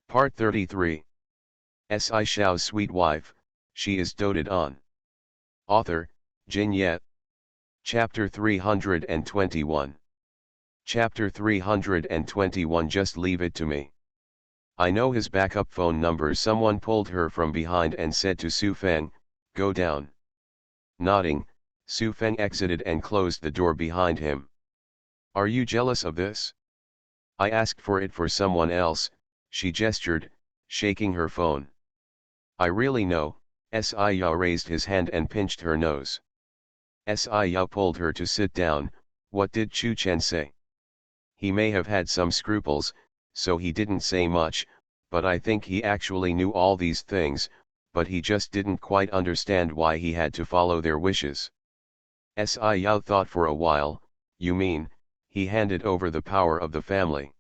Part 33. Shao's sweet wife, she is doted on. Author, Jin Yet. Chapter 321. Chapter 321. Just leave it to me. I know his backup phone number. Someone pulled her from behind and said to Su Feng, "Go down." Nodding, Su Feng exited and closed the door behind him. "Are you jealous of this?" "I asked for it for someone else," she gestured, shaking her phone. "I really know." Yao raised his hand and pinched her nose. Yao pulled her to sit down. "What did Chu Chen say?" "He may have had some scruples, so he didn't say much, but I think he actually knew all these things, but he just didn't quite understand why he had to follow their wishes." Yao thought for a while. "You mean, he handed over the power of the family?"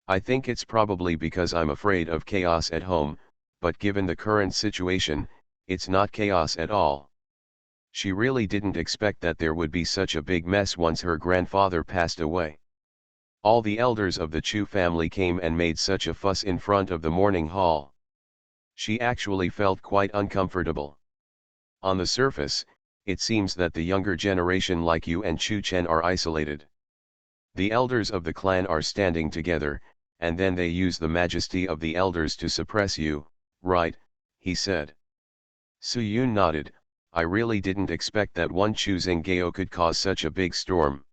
"I think it's probably because I'm afraid of chaos at home, but given the current situation, it's not chaos at all. She really didn't expect that there would be such a big mess once her grandfather passed away. All the elders of the Chu family came and made such a fuss in front of the morning hall. She actually felt quite uncomfortable. On the surface, it seems that the younger generation like you and Chu Chen are isolated. The elders of the clan are standing together, and then they use the majesty of the elders to suppress you, right?" he said. Su Yun nodded. "I really didn't expect that one Chu Zenggao could cause such a big storm."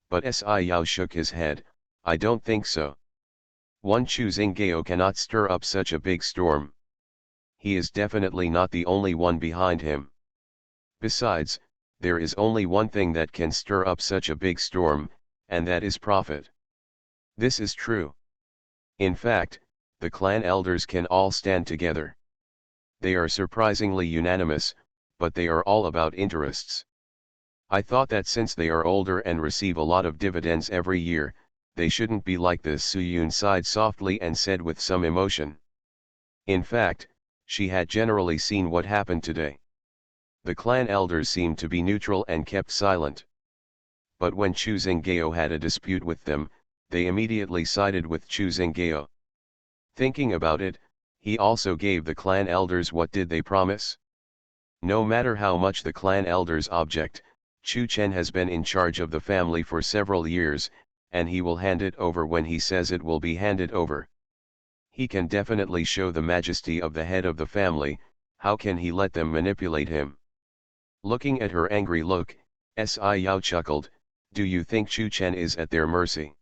But Yao shook his head. "I don't think so. One Chu Zenggao cannot stir up such a big storm. He is definitely not the only one behind him. Besides, there is only one thing that can stir up such a big storm, and that is profit. This is true. In fact, the clan elders can all stand together. They are surprisingly unanimous, but they are all about interests. I thought that since they are older and receive a lot of dividends every year, they shouldn't be like this." Su Yun sighed softly and said with some emotion. In fact, she had generally seen what happened today. The clan elders seemed to be neutral and kept silent. But when Chu Zenggao had a dispute with them, they immediately sided with Chu Zenggao. Thinking about it, he also gave the clan elders what did they promise? No matter how much the clan elders object, Chu Chen has been in charge of the family for several years, and he will hand it over when he says it will be handed over. He can definitely show the majesty of the head of the family. How can he let them manipulate him? Looking at her angry look, Yao chuckled. "Do you think Chu Chen is at their mercy?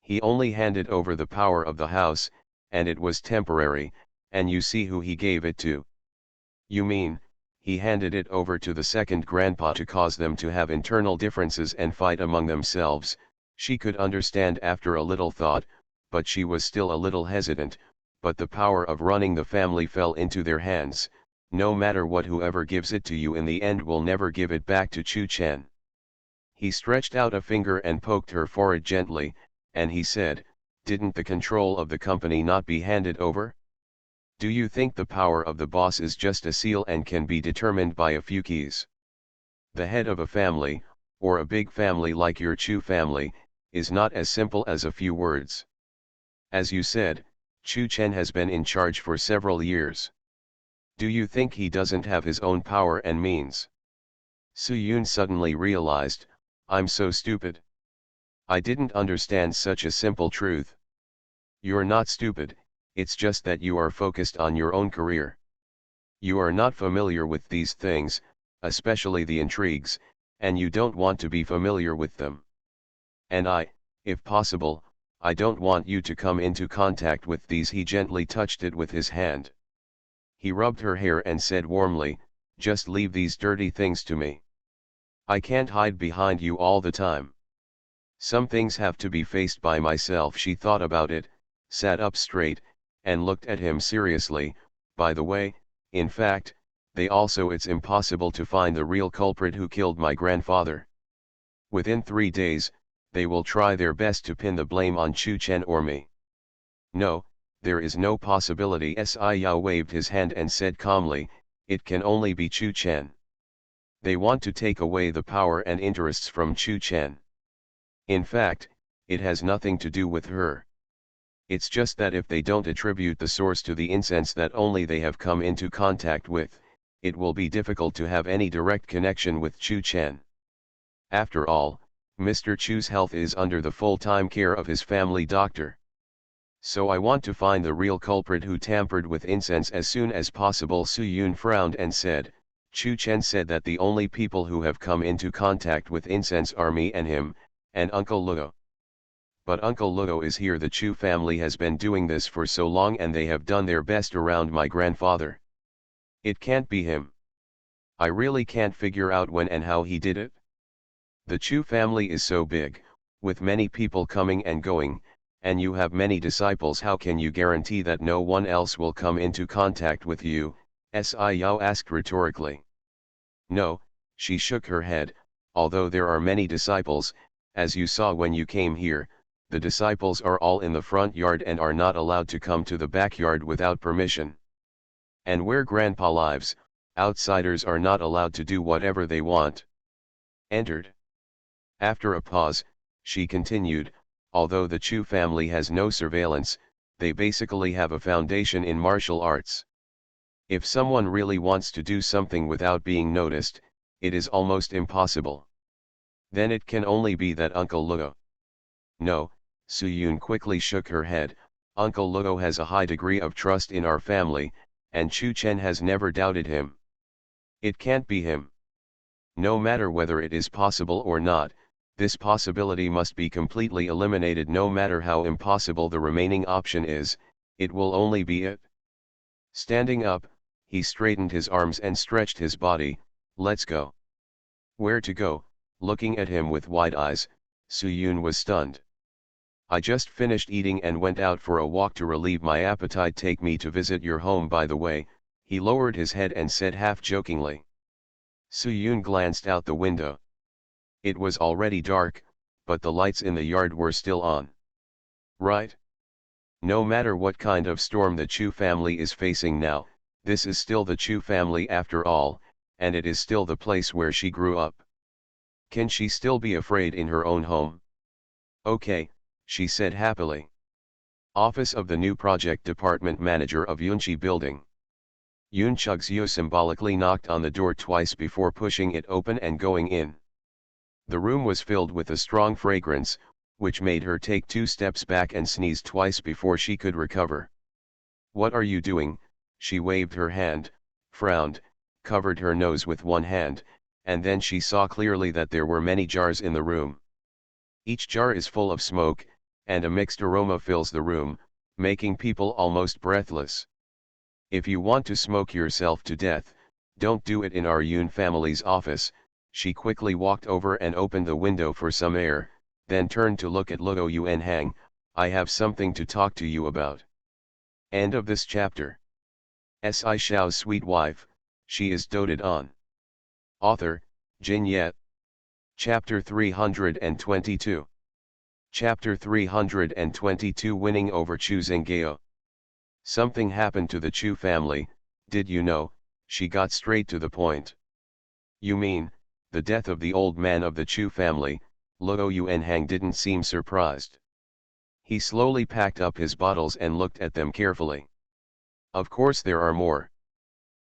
He only handed over the power of the house, and it was temporary, and you see who he gave it to." "You mean, he handed it over to the second grandpa to cause them to have internal differences and fight among themselves?" She could understand after a little thought, but she was still a little hesitant. "But the power of running the family fell into their hands. No matter what, whoever gives it to you in the end will never give it back to Chu Chen." He stretched out a finger and poked her forehead gently, and he said, "Didn't the control of the company not be handed over? Do you think the power of the boss is just a seal and can be determined by a few keys? The head of a family, or a big family like your Chu family, is not as simple as a few words. As you said, Chu Chen has been in charge for several years. Do you think he doesn't have his own power and means?" Su Yun suddenly realized, "I'm so stupid. I didn't understand such a simple truth." "You're not stupid, it's just that you are focused on your own career. You are not familiar with these things, especially the intrigues, and you don't want to be familiar with them. And if possible, I don't want you to come into contact with these." He gently touched it with his hand. He rubbed her hair and said warmly, "Just leave these dirty things to me. I can't hide behind you all the time. Some things have to be faced by myself." She thought about it, sat up straight, and looked at him seriously. "By the way, in fact, it's impossible to find the real culprit who killed my grandfather. Within 3 days, they will try their best to pin the blame on Chu Chen or me." "No, there is no possibility." Yao waved his hand and said calmly, "It can only be Chu Chen. They want to take away the power and interests from Chu Chen. In fact, it has nothing to do with her. It's just that if they don't attribute the source to the incense that only they have come into contact with, it will be difficult to have any direct connection with Chu Chen. After all, Mr. Chu's health is under the full-time care of his family doctor. So I want to find the real culprit who tampered with incense as soon as possible. Su Yun frowned and said, Chu Chen said that the only people who have come into contact with incense are me and him, and Uncle Luo. But Uncle Luo is here. The Chu family has been doing this for so long and they have done their best around my grandfather. It can't be him. I really can't figure out when and how he did it. The Chu family is so big, with many people coming and going, and you have many disciples. How can you guarantee that no one else will come into contact with you? Si Yao asked rhetorically. No, she shook her head, although there are many disciples, as you saw when you came here, the disciples are all in the front yard and are not allowed to come to the backyard without permission. And where Grandpa lives, outsiders are not allowed to do whatever they want. Entered. After a pause, she continued, although the Chu family has no surveillance, they basically have a foundation in martial arts. If someone really wants to do something without being noticed, it is almost impossible. Then it can only be that Uncle Luo. No, Su Yun quickly shook her head. Uncle Luo has a high degree of trust in our family, and Chu Chen has never doubted him. It can't be him. No matter whether it is possible or not, this possibility must be completely eliminated. No matter how impossible the remaining option is, it will only be it. Standing up, he straightened his arms and stretched his body. Let's go. Where to go? Looking at him with wide eyes, Su Yun was stunned. I just finished eating and went out for a walk to relieve my appetite. Take me to visit your home, by the way. He lowered his head and said half jokingly. Su Yun glanced out the window. It was already dark, but the lights in the yard were still on. Right? No matter what kind of storm the Chu family is facing now, this is still the Chu family after all, and it is still the place where she grew up. Can she still be afraid in her own home? Okay, she said happily. Office of the new project department manager of Yunchi building. Yun Chugzio symbolically knocked on the door twice before pushing it open and going in. The room was filled with a strong fragrance, which made her take 2 steps back and sneeze twice before she could recover. What are you doing? She waved her hand, frowned, covered her nose with one hand, and then she saw clearly that there were many jars in the room. Each jar is full of smoke, and a mixed aroma fills the room, making people almost breathless. If you want to smoke yourself to death, don't do it in our Yun family's office. She quickly walked over and opened the window for some air, then turned to look at Luo Yuanhang. I have something to talk to you about. End of this chapter. Si Shao's sweet wife, she is doted on. Author, Jin Yet. Chapter 322. Chapter 322 Winning over Chu Zenggao. Something happened to the Chu family, did you know? She got straight to the point. You mean, the death of the old man of the Chu family? Luo Yuanhang didn't seem surprised. He slowly packed up his bottles and looked at them carefully. Of course there are more.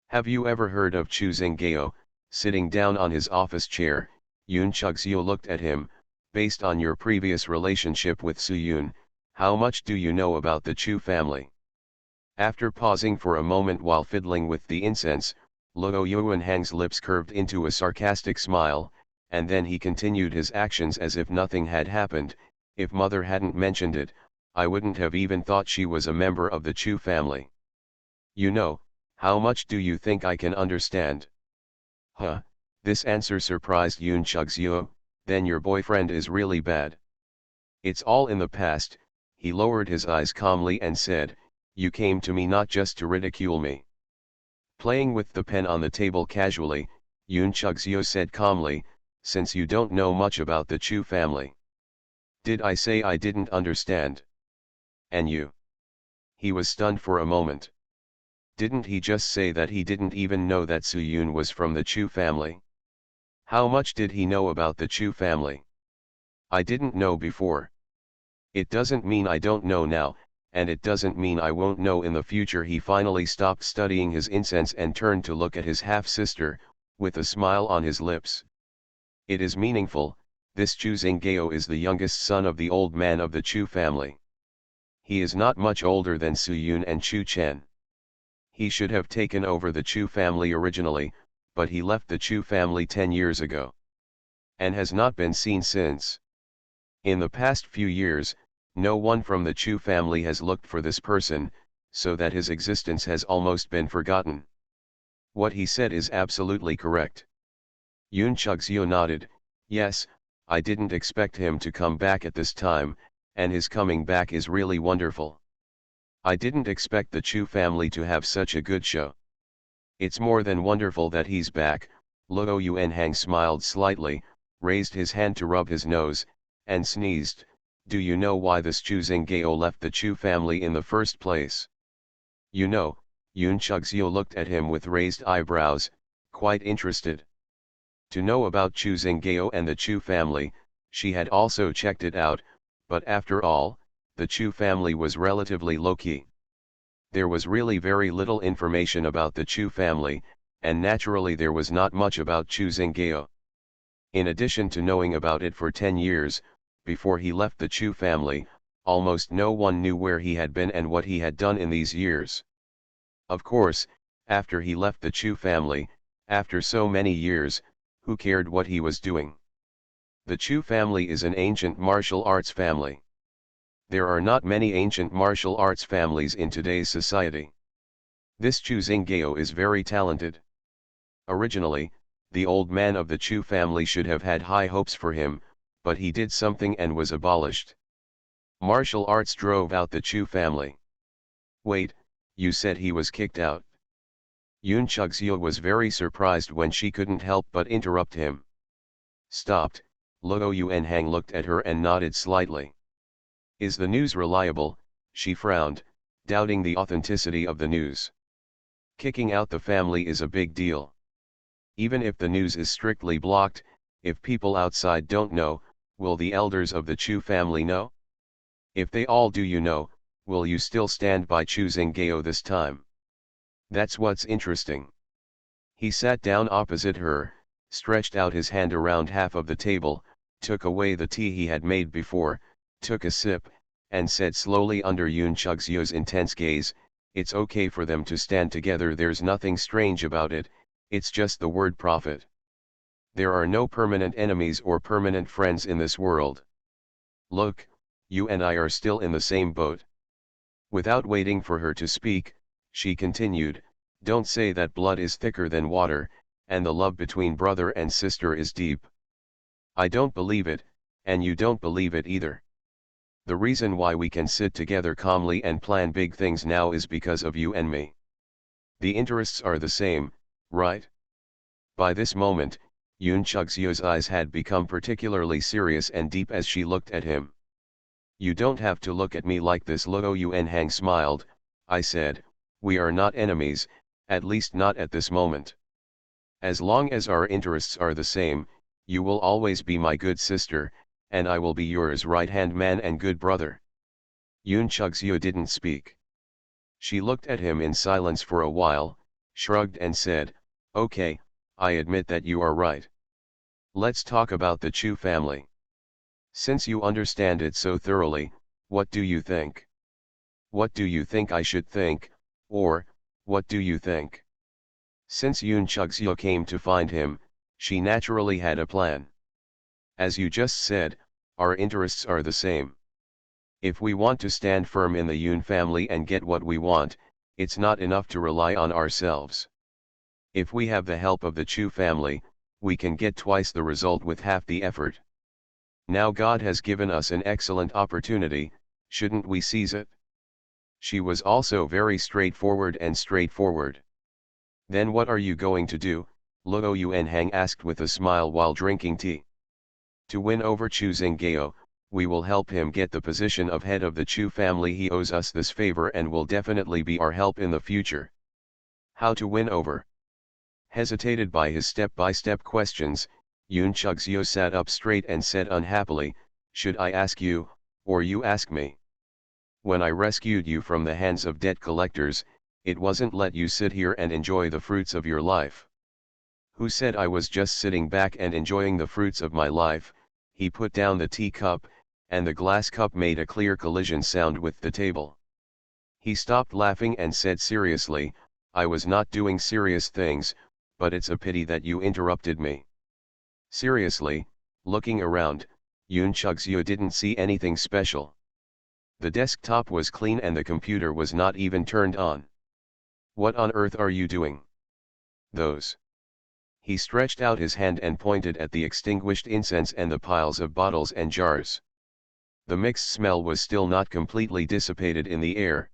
Have you ever heard of Chu Zenggao? Sitting down on his office chair, Yun Chugzio looked at him. Based on your previous relationship with Su Yun, how much do you know about the Chu family? After pausing for a moment while fiddling with the incense, Luo Yuanhang's lips curved into a sarcastic smile, and then he continued his actions as if nothing had happened. If mother hadn't mentioned it, I wouldn't have even thought she was a member of the Chu family. You know, how much do you think I can understand? Huh, this answer surprised Yun Chugzio. Then your boyfriend is really bad. It's all in the past. He lowered his eyes calmly and said, you came to me not just to ridicule me. Playing with the pen on the table casually, Yun Chugzio said calmly, since you don't know much about the Chu family. Did I say I didn't understand? And you? He was stunned for a moment. Didn't he just say that he didn't even know that Su Yun was from the Chu family? How much did he know about the Chu family? I didn't know before. It doesn't mean I don't know now, and it doesn't mean I won't know in the future. He finally stopped studying his incense and turned to look at his half-sister, with a smile on his lips. It is meaningful. This Chu Zinggao is the youngest son of the old man of the Chu family. He is not much older than Su Yun and Chu Chen. He should have taken over the Chu family originally, but he left the Chu family 10 years ago, and has not been seen since. In the past few years, no one from the Chu family has looked for this person, so that his existence has almost been forgotten. What he said is absolutely correct. Yun Chugzio nodded. Yes, I didn't expect him to come back at this time, and his coming back is really wonderful. I didn't expect the Chu family to have such a good show. It's more than wonderful that he's back. Luo Yuanhang smiled slightly, raised his hand to rub his nose, and sneezed. Do you know why this Chu Zinggao left the Chu family in the first place? You know. Yun Chugzio looked at him with raised eyebrows, quite interested. To know about Chu Zinggao and the Chu family, she had also checked it out, but after all, the Chu family was relatively low-key. There was really very little information about the Chu family, and naturally there was not much about Chu Zinggao. In addition to knowing about it for 10 years, before he left the Chu family, almost no one knew where he had been and what he had done in these years. Of course, after he left the Chu family, after so many years, who cared what he was doing? The Chu family is an ancient martial arts family. There are not many ancient martial arts families in today's society. This Chu Zinggao is very talented. Originally, the old man of the Chu family should have had high hopes for him, but he did something and was abolished. Martial arts drove out the Chu family. Wait, you said he was kicked out? Yun Chugzio was very surprised when she couldn't help but interrupt him. Stopped. Luo Yuanhang looked at her and nodded slightly. Is the news reliable? She frowned, doubting the authenticity of the news. Kicking out the family is a big deal. Even if the news is strictly blocked, if people outside don't know, will the elders of the Chu family know? If they all do, you know, will you still stand by Chu Zinggao this time? That's what's interesting. He sat down opposite her, stretched out his hand around half of the table, took away the tea he had made before, took a sip, and said slowly under Yun Chugzio's intense gaze, it's okay for them to stand together, there's nothing strange about it, it's just the word prophet. There are no permanent enemies or permanent friends in this world. Look, you and I are still in the same boat. Without waiting for her to speak, she continued, don't say that blood is thicker than water, and the love between brother and sister is deep. I don't believe it, and you don't believe it either. The reason why we can sit together calmly and plan big things now is because of you and me. The interests are the same, right? By this moment, Yun Chugzio's eyes had become particularly serious and deep as she looked at him. You don't have to look at me like this, Luo Yuanhang smiled. I said, we are not enemies, at least not at this moment. As long as our interests are the same, you will always be my good sister, and I will be yours right-hand man and good brother. Yun Chugzio didn't speak. She looked at him in silence for a while, shrugged and said, okay, I admit that you are right. Let's talk about the Chu family. Since you understand it so thoroughly, what do you think? What do you think I should think, or, what do you think? Since Yun Chugzio came to find him, she naturally had a plan. As you just said, our interests are the same. If we want to stand firm in the Yun family and get what we want, it's not enough to rely on ourselves. If we have the help of the Chu family, we can get twice the result with half the effort. Now God has given us an excellent opportunity, shouldn't we seize it? She was also very straightforward. Then what are you going to do? Luo Yuanhang asked with a smile while drinking tea. To win over Chu Zinggao, we will help him get the position of head of the Chu family. He owes us this favor and will definitely be our help in the future. How to win over? Hesitated by his step-by-step questions, Yun Chugzio sat up straight and said unhappily, should I ask you, or you ask me? When I rescued you from the hands of debt collectors, it wasn't let you sit here and enjoy the fruits of your life. Who said I was just sitting back and enjoying the fruits of my life? He put down the teacup, and the glass cup made a clear collision sound with the table. He stopped laughing and said seriously, I was not doing serious things, but it's a pity that you interrupted me. Seriously, looking around, Yoon Chug-seo didn't see anything special. The desktop was clean and the computer was not even turned on. What on earth are you doing? Those. He stretched out his hand and pointed at the extinguished incense and the piles of bottles and jars. The mixed smell was still not completely dissipated in the air.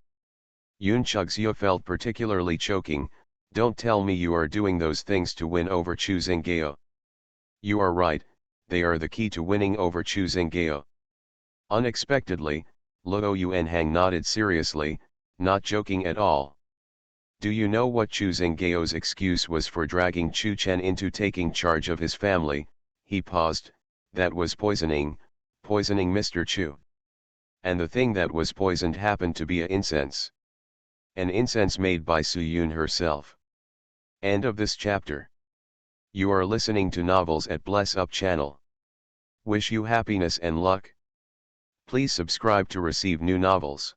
Yoon Chug-seo felt particularly choking. Don't tell me you are doing those things to win over Chu Zhenghao. You are right, they are the key to winning over Chu Zhenghao. Unexpectedly, Luo Yuanhang nodded seriously, not joking at all. Do you know what Chu Zhenghao's excuse was for dragging Chu Chen into taking charge of his family? He paused. That was poisoning Mr. Chu. And the thing that was poisoned happened to be an incense. An incense made by Su Yun herself. End of this chapter. You are listening to Novels at Bless Up channel. Wish you happiness and luck. Please subscribe to receive new novels.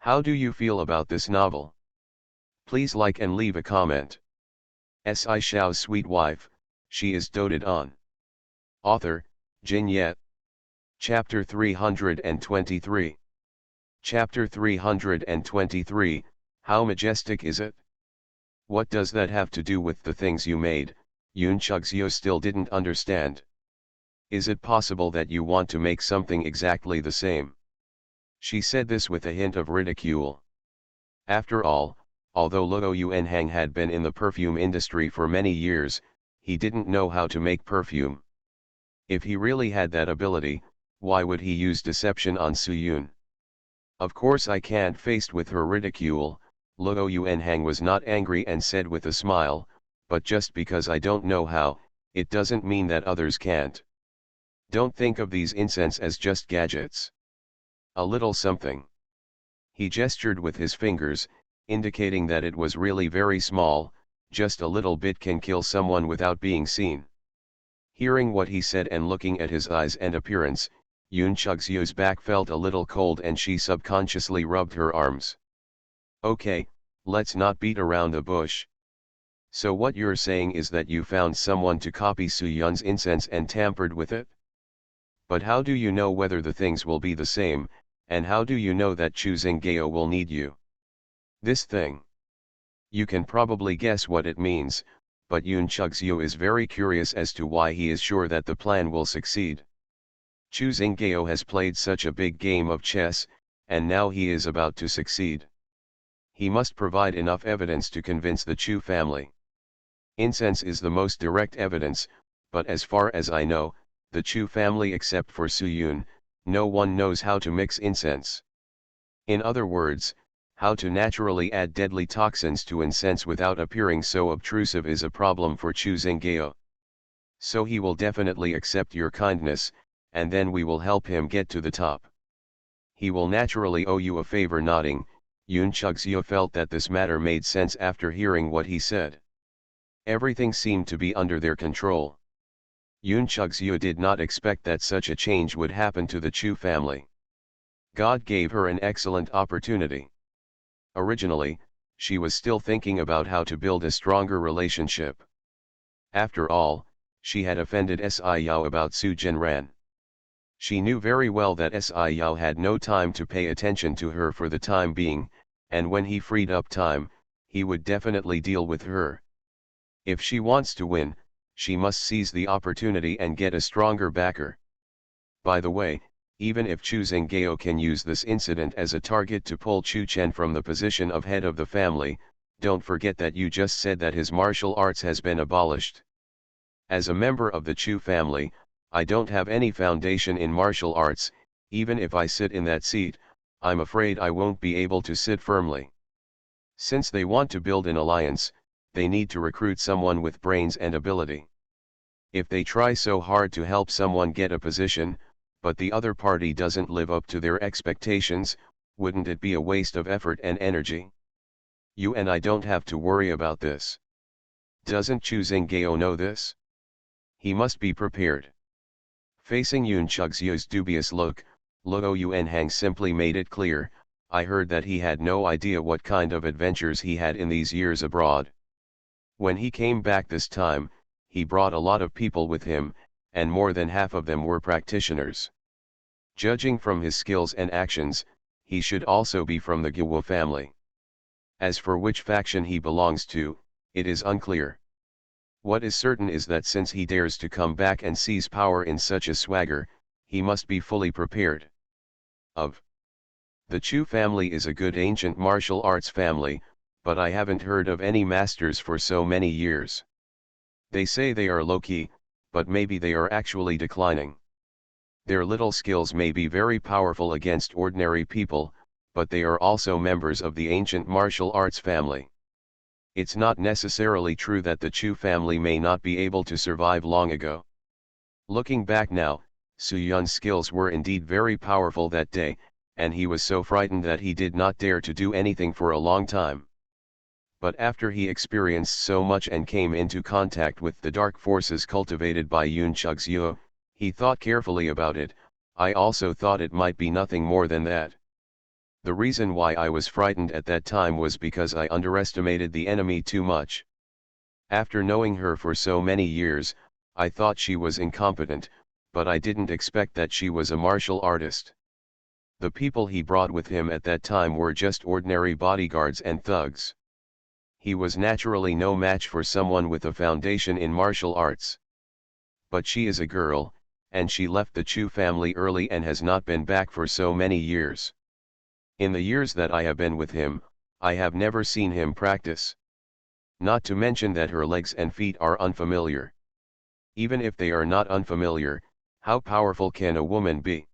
How do you feel about this novel? Please like and leave a comment. Shao's sweet wife, she is doted on. Author, Jin Yet. Chapter 323. Chapter 323, How majestic is it? What does that have to do with the things you made? Yoon Chug-seo still didn't understand. Is it possible that you want to make something exactly the same? She said this with a hint of ridicule. After all, although Luo Yuanhang had been in the perfume industry for many years, he didn't know how to make perfume. If he really had that ability, why would he use deception on Su Yun? Of course I can't. Faced with her ridicule, Luo Yuanhang was not angry and said with a smile, but just because I don't know how, it doesn't mean that others can't. Don't think of these incense as just gadgets. A little something. He gestured with his fingers, indicating that it was really very small. Just a little bit can kill someone without being seen. Hearing what he said and looking at his eyes and appearance, Yoon Chug-seo's back felt a little cold and she subconsciously rubbed her arms. Okay, let's not beat around the bush. So what you're saying is that you found someone to copy Su Yun's incense and tampered with it? But how do you know whether the things will be the same, and how do you know that Chu Zhenghao will need you? This thing. You can probably guess what it means, but Yoon Chug-seo is very curious as to why he is sure that the plan will succeed. Chu Zhenghao has played such a big game of chess, and now he is about to succeed. He must provide enough evidence to convince the Chu family. Incense is the most direct evidence, but as far as I know, the Chu family except for Su Yun, no one knows how to mix incense. In other words, how to naturally add deadly toxins to incense without appearing so obtrusive is a problem for Chu Zhenghao. So he will definitely accept your kindness, and then we will help him get to the top. He will naturally owe you a favor. Nodding, Yoon Chug-seo felt that this matter made sense after hearing what he said. Everything seemed to be under their control. Yoon Chug-seo did not expect that such a change would happen to the Chu family. God gave her an excellent opportunity. Originally, she was still thinking about how to build a stronger relationship. After all, she had offended Sci-Yao about Su Zhenran. She knew very well that Sci-Yao had no time to pay attention to her for the time being, and when he freed up time, he would definitely deal with her. If she wants to win, she must seize the opportunity and get a stronger backer. By the way, even if Chu Zhenghao can use this incident as a target to pull Chu Chen from the position of head of the family, don't forget that you just said that his martial arts has been abolished. As a member of the Chu family, I don't have any foundation in martial arts. Even if I sit in that seat, I'm afraid I won't be able to sit firmly. Since they want to build an alliance, they need to recruit someone with brains and ability. If they try so hard to help someone get a position, but the other party doesn't live up to their expectations, Wouldn't it be a waste of effort and energy? You and I don't have to worry about this. Doesn't Chu Zinggao know this? He must be prepared. Facing Yun Chugzio's dubious look, Luo Yuanhang simply made it clear, I heard that he had no idea what kind of adventures he had in these years abroad. When he came back this time, he brought a lot of people with him, and more than half of them were practitioners. Judging from his skills and actions, he should also be from the Guo family. As for which faction he belongs to, it is unclear. What is certain is that since he dares to come back and seize power in such a swagger, he must be fully prepared. The Chu family is a good ancient martial arts family, but I haven't heard of any masters for so many years. They say they are low-key, but maybe they are actually declining. Their little skills may be very powerful against ordinary people, but they are also members of the ancient martial arts family. It's not necessarily true that the Chu family may not be able to survive long ago. Looking back now, Su Yun's skills were indeed very powerful that day, and he was so frightened that he did not dare to do anything for a long time. But after he experienced so much and came into contact with the dark forces cultivated by Yun Chugzio, he thought carefully about it. I also thought it might be nothing more than that. The reason why I was frightened at that time was because I underestimated the enemy too much. After knowing her for so many years, I thought she was incompetent, but I didn't expect that she was a martial artist. The people he brought with him at that time were just ordinary bodyguards and thugs. He was naturally no match for someone with a foundation in martial arts. But she is a girl, and she left the Chu family early and has not been back for so many years. In the years that I have been with him, I have never seen him practice. Not to mention that her legs and feet are unfamiliar. Even if they are not unfamiliar, how powerful can a woman be?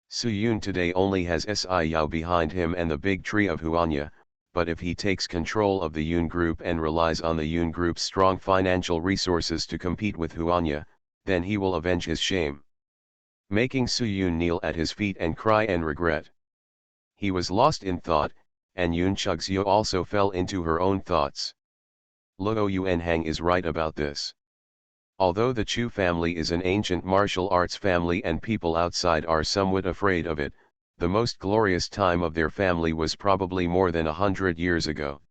Su Yun today only has Si Yao behind him and the big tree of Huanya, but if he takes control of the Yun group and relies on the Yun group's strong financial resources to compete with Huanya, then he will avenge his shame. Making Su Yun kneel at his feet and cry and regret. He was lost in thought, and Yun Chugzio also fell into her own thoughts. Luo Yuanhang is right about this. Although the Chu family is an ancient martial arts family and people outside are somewhat afraid of it, the most glorious time of their family was probably more than 100 years ago.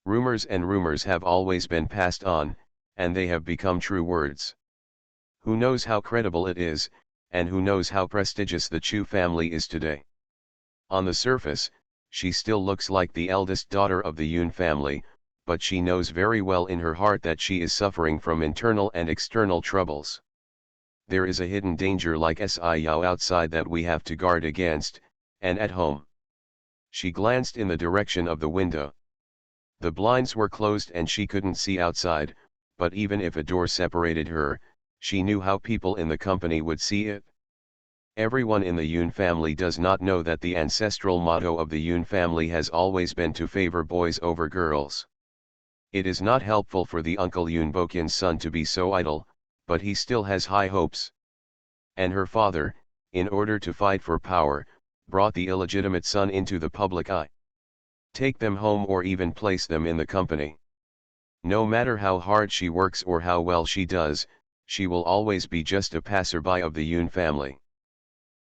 Rumors and rumors have always been passed on, and they have become true words. Who knows how credible it is, and who knows how prestigious the Chu family is today. On the surface, she still looks like the eldest daughter of the Yun family, but she knows very well in her heart that she is suffering from internal and external troubles. There is a hidden danger like Si Yao outside that we have to guard against, and at home. She glanced in the direction of the window. The blinds were closed and she couldn't see outside, but even if a door separated her, she knew how people in the company would see it. Everyone in the Yun family does not know that the ancestral motto of the Yun family has always been to favor boys over girls. It is not helpful for the uncle Yun Bokin's son to be so idle, but he still has high hopes. And her father, in order to fight for power, brought the illegitimate son into the public eye. Take them home or even place them in the company. No matter how hard she works or how well she does, she will always be just a passerby of the Yun family.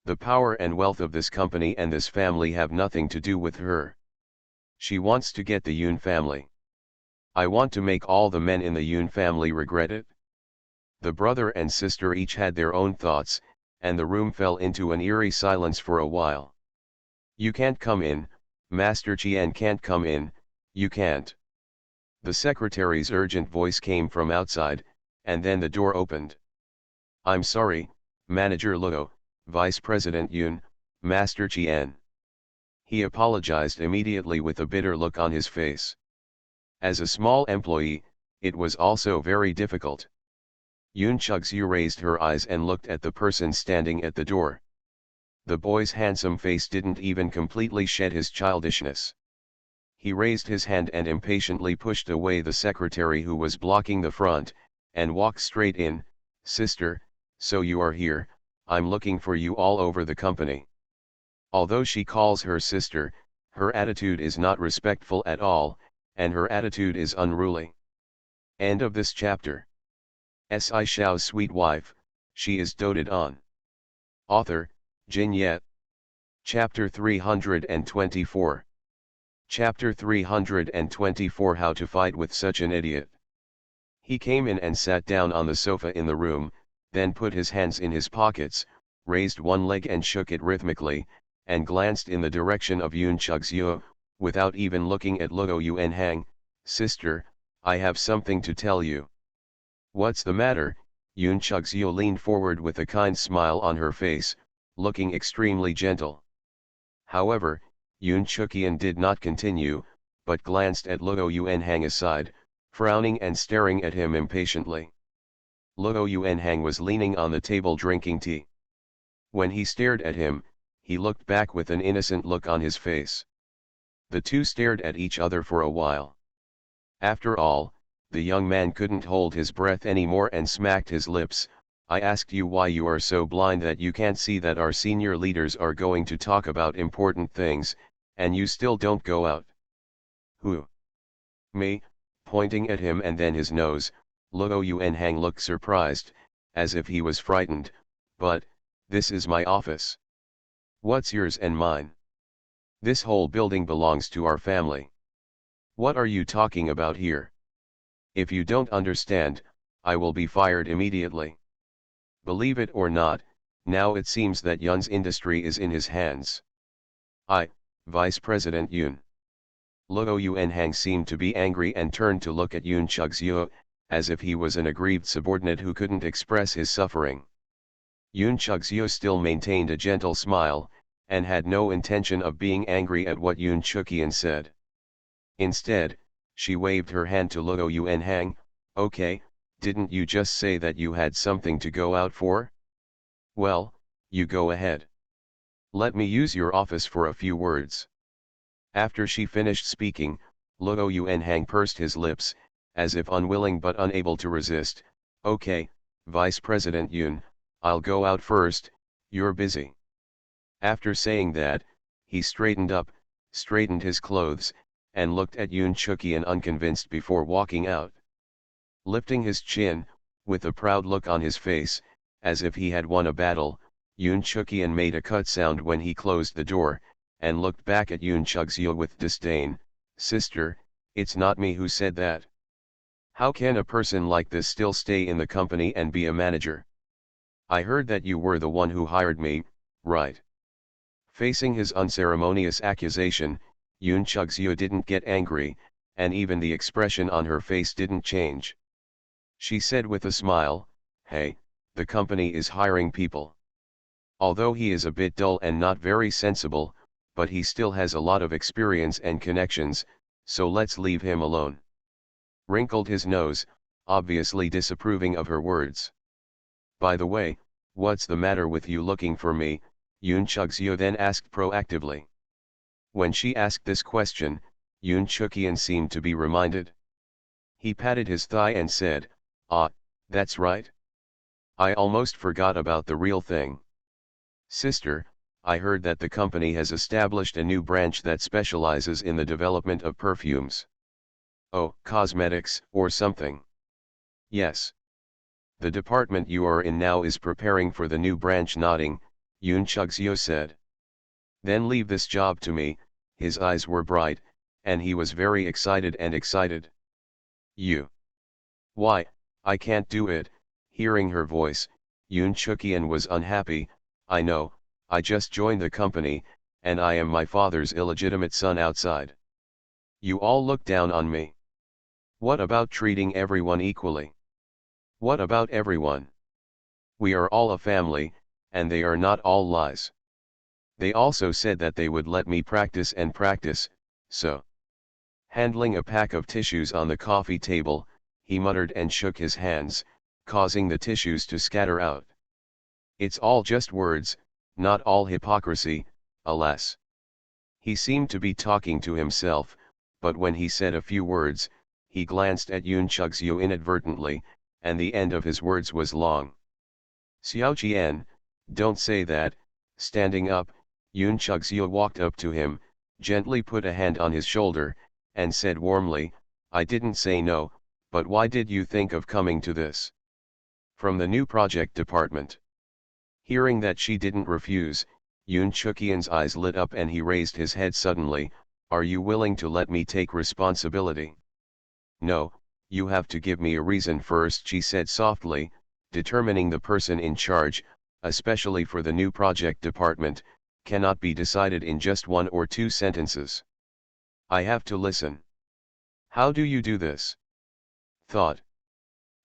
The power and wealth of this company and this family have nothing to do with her. She wants to get the Yun family. I want to make all the men in the Yun family regret it. The brother and sister each had their own thoughts, and the room fell into an eerie silence for a while. You can't come in, Master Qian can't come in, you can't. The secretary's urgent voice came from outside, and then the door opened. I'm sorry, Manager Luo, Vice President Yun, Master Qian. He apologized immediately with a bitter look on his face. As a small employee, it was also very difficult. Yun Chugzio raised her eyes and looked at the person standing at the door. The boy's handsome face didn't even completely shed his childishness. He raised his hand and impatiently pushed away the secretary who was blocking the front, and walked straight in. Sister, so you are here, I'm looking for you all over the company. Although she calls her sister, her attitude is not respectful at all, and her attitude is unruly. End of this chapter. Shao's sweet wife, she is doted on. Author, Jin Yet. Chapter 324. Chapter 324 How to Fight with Such an Idiot. He came in and sat down on the sofa in the room, then put his hands in his pockets, raised one leg and shook it rhythmically, and glanced in the direction of Yun Chugzyo, without even looking at Luo Yuanhang. Sister, I have something to tell you. What's the matter? Yun Chugzyo leaned forward with a kind smile on her face, looking extremely gentle. However, Yun Chukian did not continue, but glanced at Luo Yuanhang aside, frowning and staring at him impatiently. Luo Yuanhang was leaning on the table drinking tea. When he stared at him, he looked back with an innocent look on his face. The two stared at each other for a while. After all, the young man couldn't hold his breath anymore and smacked his lips. I asked you why you are so blind that you can't see that our senior leaders are going to talk about important things, and you still don't go out. Who? Me, pointing at him and then his nose. Luo Yuanhang looked surprised, as if he was frightened, but, this is my office. What's yours and mine? This whole building belongs to our family. What are you talking about here? If you don't understand, I will be fired immediately. Believe it or not, now it seems that Yun's industry is in his hands. Vice President Yun. Luo Yuanhang seemed to be angry and turned to look at Yun Chugzyo, as if he was an aggrieved subordinate who couldn't express his suffering. Yun Chugzyo still maintained a gentle smile, and had no intention of being angry at what Yun Chukian said. Instead, she waved her hand to Luo Yuanhang. Okay, didn't you just say that you had something to go out for? Well, you go ahead. Let me use your office for a few words. After she finished speaking, Luo Yuanhang pursed his lips, as if unwilling but unable to resist. Okay, Vice President Yun, I'll go out first, you're busy. After saying that, he straightened up, straightened his clothes, and looked at Yun Chukian unconvinced before walking out. Lifting his chin, with a proud look on his face, as if he had won a battle, Yun Chukian made a cut sound when he closed the door, and looked back at Yun Chugzyo with disdain. Sister, it's not me who said that. How can a person like this still stay in the company and be a manager? I heard that you were the one who hired me, right? Facing his unceremonious accusation, Yun Chugzyo didn't get angry, and even the expression on her face didn't change. She said with a smile, hey, the company is hiring people. Although he is a bit dull and not very sensible, but he still has a lot of experience and connections, so let's leave him alone. Wrinkled his nose, obviously disapproving of her words. By the way, what's the matter with you looking for me? Yun Chugzyo then asked proactively. When she asked this question, Yun Chukian seemed to be reminded. He patted his thigh and said, that's right. I almost forgot about the real thing. Sister, I heard that the company has established a new branch that specializes in the development of perfumes. Oh, cosmetics, or something. Yes. The department you are in now is preparing for the new branch. Nodding, Yun Chugzyo said. Then leave this job to me. His eyes were bright, and he was very excited. You. Why, I can't do it. Hearing her voice, Yun Chukian was unhappy. I know, I just joined the company, and I am my father's illegitimate son outside. You all look down on me. What about treating everyone equally? What about everyone? We are all a family, and they are not all lies. They also said that they would let me practice and practice, so. Handling a pack of tissues on the coffee table, he muttered and shook his hands, causing the tissues to scatter out. It's all just words, not all hypocrisy, alas. He seemed to be talking to himself, but when he said a few words, he glanced at Yun Chugzyo inadvertently, and the end of his words was long. Xiao Qian, don't say that. Standing up, Yoon Chug-seo walked up to him, gently put a hand on his shoulder, and said warmly, I didn't say no, but why did you think of coming to this? From the new project department. Hearing that she didn't refuse, Yoon Chuk-yeon's eyes lit up and he raised his head suddenly. Are you willing to let me take responsibility? No, you have to give me a reason first, she said softly. Determining the person in charge, especially for the new project department, cannot be decided in just one or two sentences. I have to listen. How do you do this? Thought.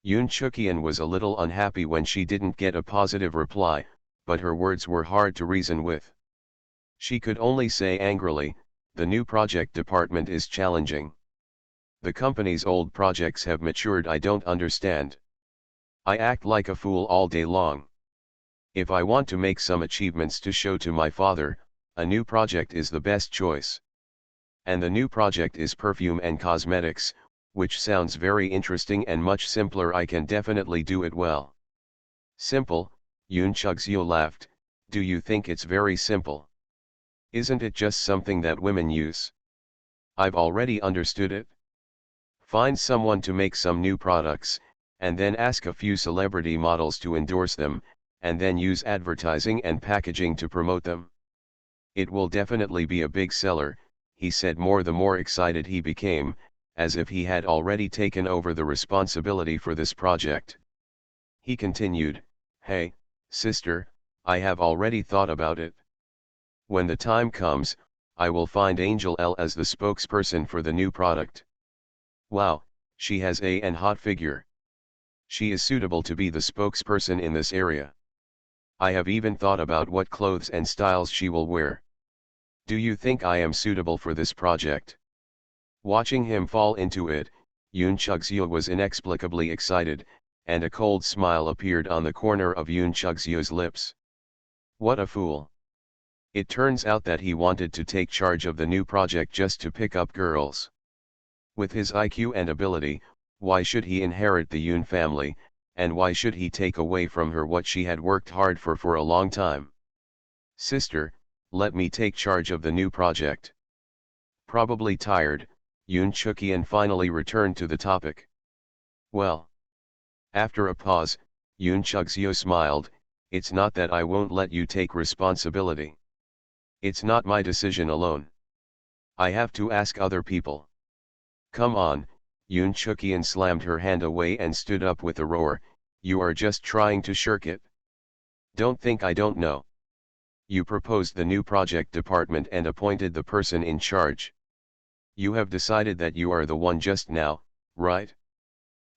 Yoon Chuk-yeon was a little unhappy when she didn't get a positive reply, but her words were hard to reason with. She could only say angrily, the new project department is challenging. The company's old projects have matured. I don't understand. I act like a fool all day long. If I want to make some achievements to show to my father, a new project is the best choice. And the new project is perfume and cosmetics, which sounds very interesting and much simpler. I can definitely do it well. Simple, Yoon Chug-seo laughed. Do you think it's very simple? Isn't it just something that women use? I've already understood it. Find someone to make some new products, and then ask a few celebrity models to endorse them, and then use advertising and packaging to promote them. It will definitely be a big seller, he said, the more excited he became, as if he had already taken over the responsibility for this project. He continued, hey, sister, I have already thought about it. When the time comes, I will find Angel L as the spokesperson for the new product. Wow, she has an hot figure. She is suitable to be the spokesperson in this area. I have even thought about what clothes and styles she will wear. Do you think I am suitable for this project? Watching him fall into it, Yoon Chug-seo was inexplicably excited, and a cold smile appeared on the corner of Yoon Chug-seo's lips. What a fool. It turns out that he wanted to take charge of the new project just to pick up girls. With his IQ and ability, why should he inherit the Yoon family, and why should he take away from her what she had worked hard for a long time? Sister, let me take charge of the new project. Probably tired, Yoon Chuk-yeon finally returned to the topic. Well. After a pause, Yoon Chug-seo smiled, it's not that I won't let you take responsibility. It's not my decision alone. I have to ask other people. Come on, Yoon Chuk-yeon slammed her hand away and stood up with a roar, you are just trying to shirk it. Don't think I don't know. You proposed the new project department and appointed the person in charge. You have decided that you are the one just now, right?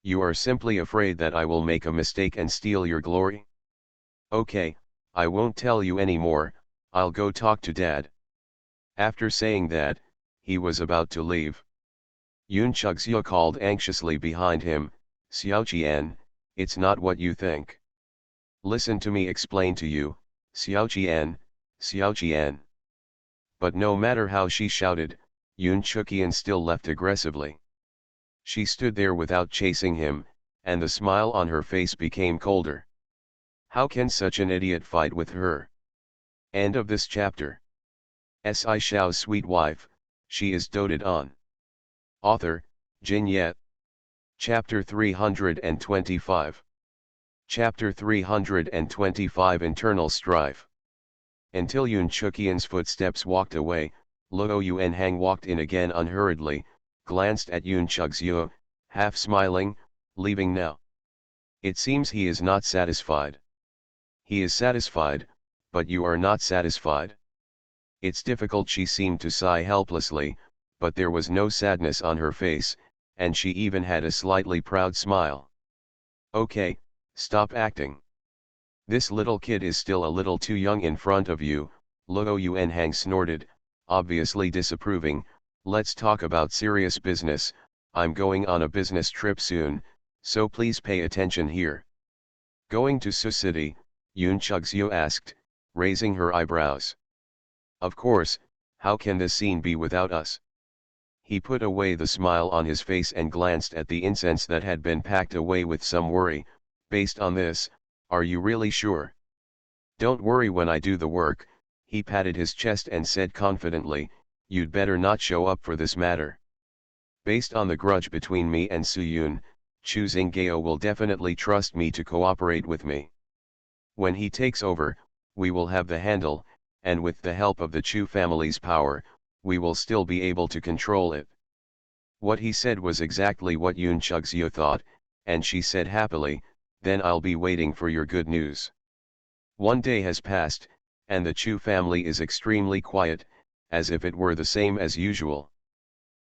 You are simply afraid that I will make a mistake and steal your glory? Okay, I won't tell you anymore, I'll go talk to Dad. After saying that, he was about to leave. Yoon Chug-seo called anxiously behind him, Xiao-chien, it's not what you think. Listen to me explain to you, Xiao-chien, Xiao-chien. But no matter how she shouted, Yoon Chuk-yeon still left aggressively. She stood there without chasing him, and the smile on her face became colder. How can such an idiot fight with her? End of this chapter. Shao's sweet wife, she is doted on. Author, Jin Yet. Chapter 325. Chapter 325 Internal Strife. Until Yoon Chuk-yeon's footsteps walked away, Luo Yuan-hang walked in again unhurriedly, glanced at Yoon Chug-seo, half smiling, leaving now. It seems he is not satisfied. He is satisfied, but you are not satisfied. It's difficult, she seemed to sigh helplessly, but there was no sadness on her face, and she even had a slightly proud smile. Okay, stop acting. This little kid is still a little too young in front of you, Luo Yuan-hang snorted, obviously disapproving. Let's talk about serious business, I'm going on a business trip soon, so please pay attention here. Going to Su City? Yoon Chug-seo asked, raising her eyebrows. Of course, how can this scene be without us? He put away the smile on his face and glanced at the incense that had been packed away with some worry. Based on this, are you really sure? Don't worry, when I do the work, He patted his chest and said confidently, "You'd better not show up for this matter. Based on the grudge between me and Suyun, Chu Zinggao will definitely trust me to cooperate with me. When he takes over, we will have the handle, and with the help of the Chu family's power, we will still be able to control it." What he said was exactly what Yun Chugzio thought, and she said happily, "Then I'll be waiting for your good news." One day has passed, and the Chu family is extremely quiet, as if it were the same as usual.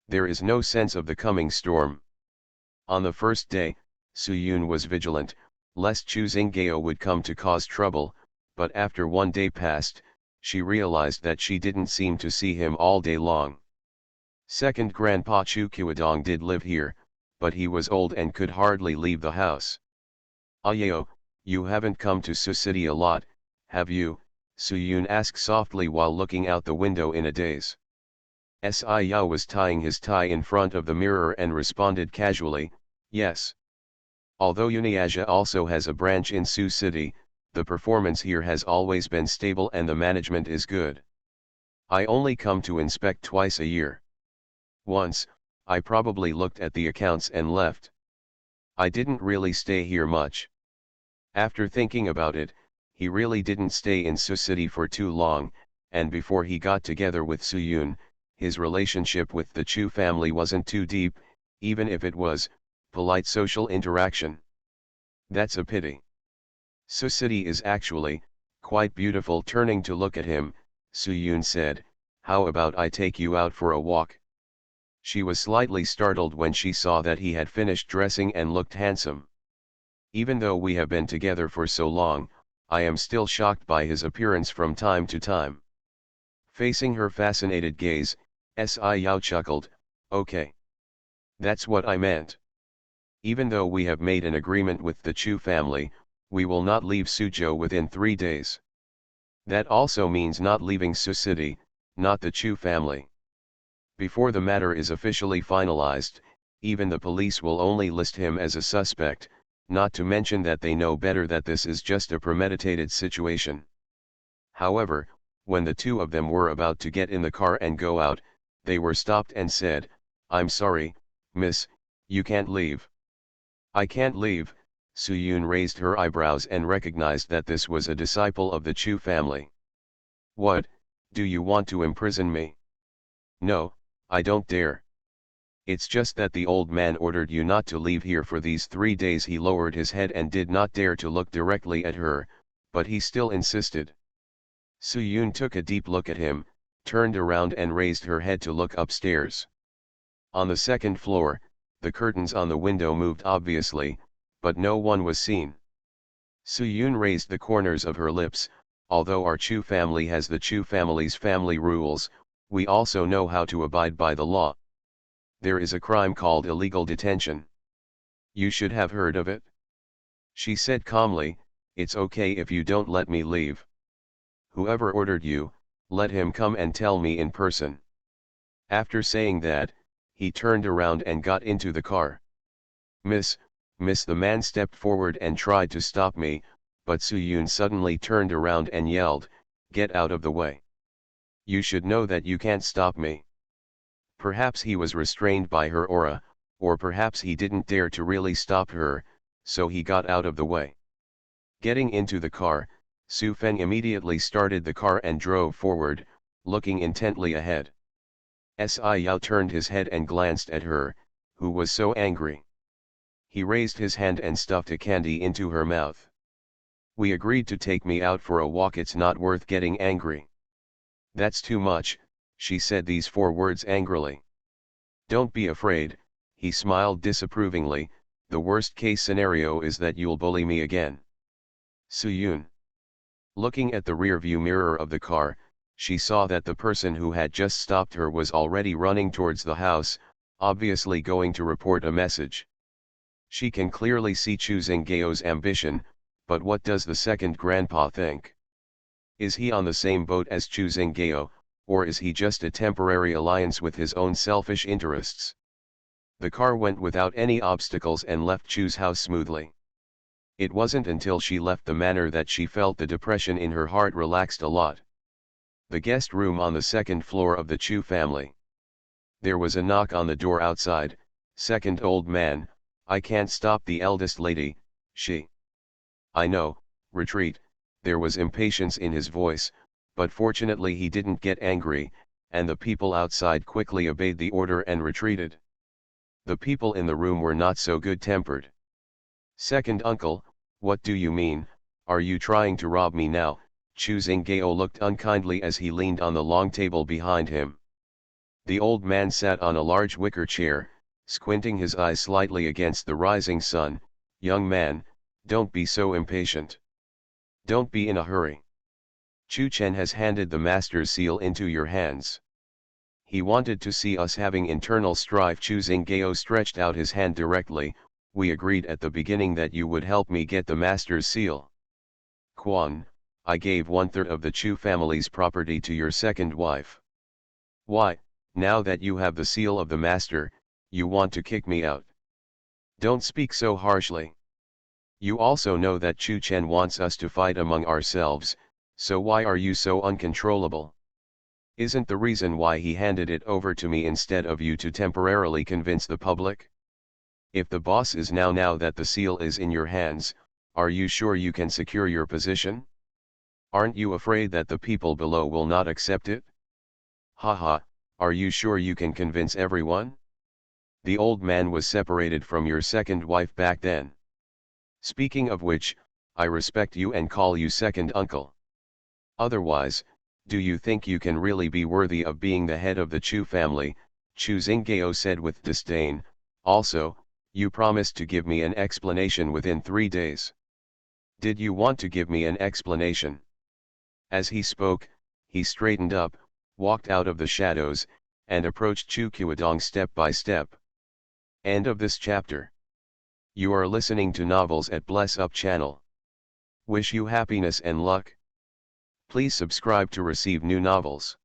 There is no sense of the coming storm. On the first day, Suyun was vigilant, lest Chu Zinggao would come to cause trouble, but after one day passed, she realized that she didn't seem to see him all day long. Second Grandpa Chu Qiudong did live here, but he was old and could hardly leave the house. "Ayo, you haven't come to Su City a lot, have you?" Suyun asked softly while looking out the window in a daze. Si Yao was tying his tie in front of the mirror and responded casually, "Yes." Although Uniasia also has a branch in Sioux City, the performance here has always been stable and the management is good. I only come to inspect twice a year. Once, I probably looked at the accounts and left. I didn't really stay here much. After thinking about it, he really didn't stay in Sioux City for too long, and before he got together with Suyun, his relationship with the Chu family wasn't too deep, even if it was polite social interaction. That's a pity. Sioux City is actually quite beautiful. Turning to look at him, Suyun said, "How about I take you out for a walk?" She was slightly startled when she saw that he had finished dressing and looked handsome. Even though we have been together for so long, I am still shocked by his appearance from time to time. Facing her fascinated gaze, Si Yao chuckled, "Okay. That's what I meant. Even though we have made an agreement with the Chu family, we will not leave Suzhou within 3 days. That also means not leaving Sioux City, not the Chu family. Before the matter is officially finalized, even the police will only list him as a suspect, not to mention that they know better that this is just a premeditated situation." However, when the two of them were about to get in the car and go out, they were stopped and said, "I'm sorry, miss, you can't leave." "I can't leave." Suyun raised her eyebrows and recognized that this was a disciple of the Chu family. "What, do you want to imprison me?" "No, I don't dare. It's just that the old man ordered you not to leave here for these 3 days." He lowered his head and did not dare to look directly at her, but he still insisted. Suyun took a deep look at him, turned around and raised her head to look upstairs. On the second floor, the curtains on the window moved obviously, but no one was seen. Suyun raised the corners of her lips, "Although our Chu family has the Chu family's family rules, we also know how to abide by the law. There is a crime called illegal detention. You should have heard of it." She said calmly, "It's okay if you don't let me leave. Whoever ordered you, let him come and tell me in person." After saying that, he turned around and got into the car. Miss, the man stepped forward and tried to stop me, but Suyun suddenly turned around and yelled, "Get out of the way. You should know that you can't stop me." Perhaps he was restrained by her aura, or perhaps he didn't dare to really stop her, so he got out of the way. Getting into the car, Su Feng immediately started the car and drove forward, looking intently ahead. Si Yao turned his head and glanced at her, who was so angry. He raised his hand and stuffed a candy into her mouth. "We agreed to take me out for a walk. It's not worth getting angry." "That's too much," she said these 4 words angrily. "Don't be afraid," he smiled disapprovingly, "the worst case scenario is that you'll bully me again." Suyun. Looking at the rearview mirror of the car, she saw that the person who had just stopped her was already running towards the house, obviously going to report a message. She can clearly see Chu Zinggao's ambition, but what does the second grandpa think? Is he on the same boat as Chu Zinggao, or is he just a temporary alliance with his own selfish interests? The car went without any obstacles and left Chu's house smoothly. It wasn't until she left the manor that she felt the depression in her heart relaxed a lot. The guest room on the second floor of the Chu family. There was a knock on the door outside. Second old man, I can't stop the eldest lady, she. I know, retreat. There was impatience in his voice, but fortunately he didn't get angry, and the people outside quickly obeyed the order and retreated. The people in the room were not so good-tempered. Second uncle, what do you mean, are you trying to rob me now? Chu Xinggao looked unkindly as he leaned on the long table behind him. The old man sat on a large wicker chair, squinting his eyes slightly against the rising sun. Young man, don't be so impatient. Don't be in a hurry. Chu Chen has handed the master's seal into your hands. He wanted to see us having internal strife. Chu Xinggao stretched out his hand directly. We agreed at the beginning that you would help me get the master's seal. Quan, I gave 1/3 of the Chu family's property to your second wife. Why, now that you have the seal of the master, you want to kick me out? Don't speak so harshly. You also know that Chu Chen wants us to fight among ourselves, so why are you so uncontrollable? Isn't the reason why he handed it over to me instead of you to temporarily convince the public? If the boss is now that the seal is in your hands, are you sure you can secure your position? Aren't you afraid that the people below will not accept it? Haha, are you sure you can convince everyone? The old man was separated from your second wife back then. Speaking of which, I respect you and call you second uncle. Otherwise, do you think you can really be worthy of being the head of the Chu family? Chu Xinggao said with disdain. Also, you promised to give me an explanation within 3 days. Did you want to give me an explanation? As he spoke, he straightened up, walked out of the shadows, and approached Chu Qiudong step by step. End of this chapter. You are listening to Novels at Bless Up channel. Wish you happiness and luck. Please subscribe to receive new novels.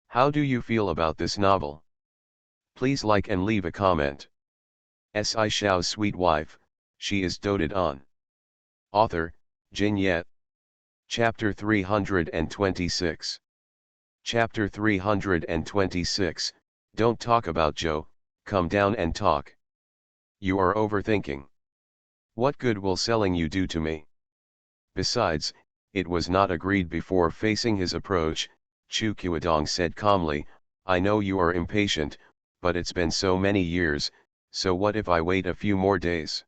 How do you feel about this novel? Please like and leave a comment. Shao's sweet wife, she is doted on. Author, Jin Yet. Chapter 326. Chapter 326, Don't talk about Joe, come down and talk. You are overthinking. What good will selling you do to me? Besides, it was not agreed before. Facing his approach, Chu Qiudong said calmly, I know you are impatient, but it's been so many years, so what if I wait a few more days?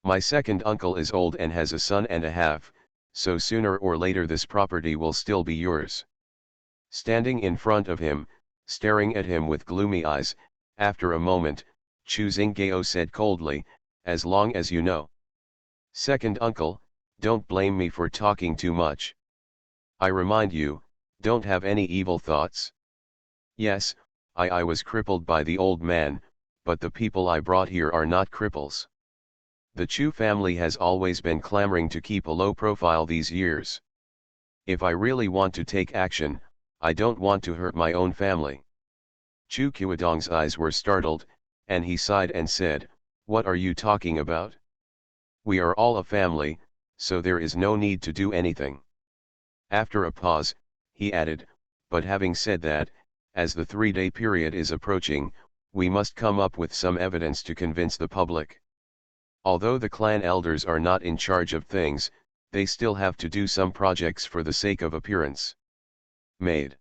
My second uncle is old and has a son and a half, so sooner or later this property will still be yours. Standing in front of him, staring at him with gloomy eyes, after a moment, Chu Xinggao said coldly, as long as you know. Second uncle, don't blame me for talking too much. I remind you, don't have any evil thoughts. Yes, I was crippled by the old man, but the people I brought here are not cripples. The Chu family has always been clamoring to keep a low profile these years. If I really want to take action, I don't want to hurt my own family. Chu Qiudong's eyes were startled, and he sighed and said, what are you talking about? We are all a family, so there is no need to do anything. After a pause, he added, but having said that, as the 3-day period is approaching, we must come up with some evidence to convince the public. Although the clan elders are not in charge of things, they still have to do some projects for the sake of appearance. Made.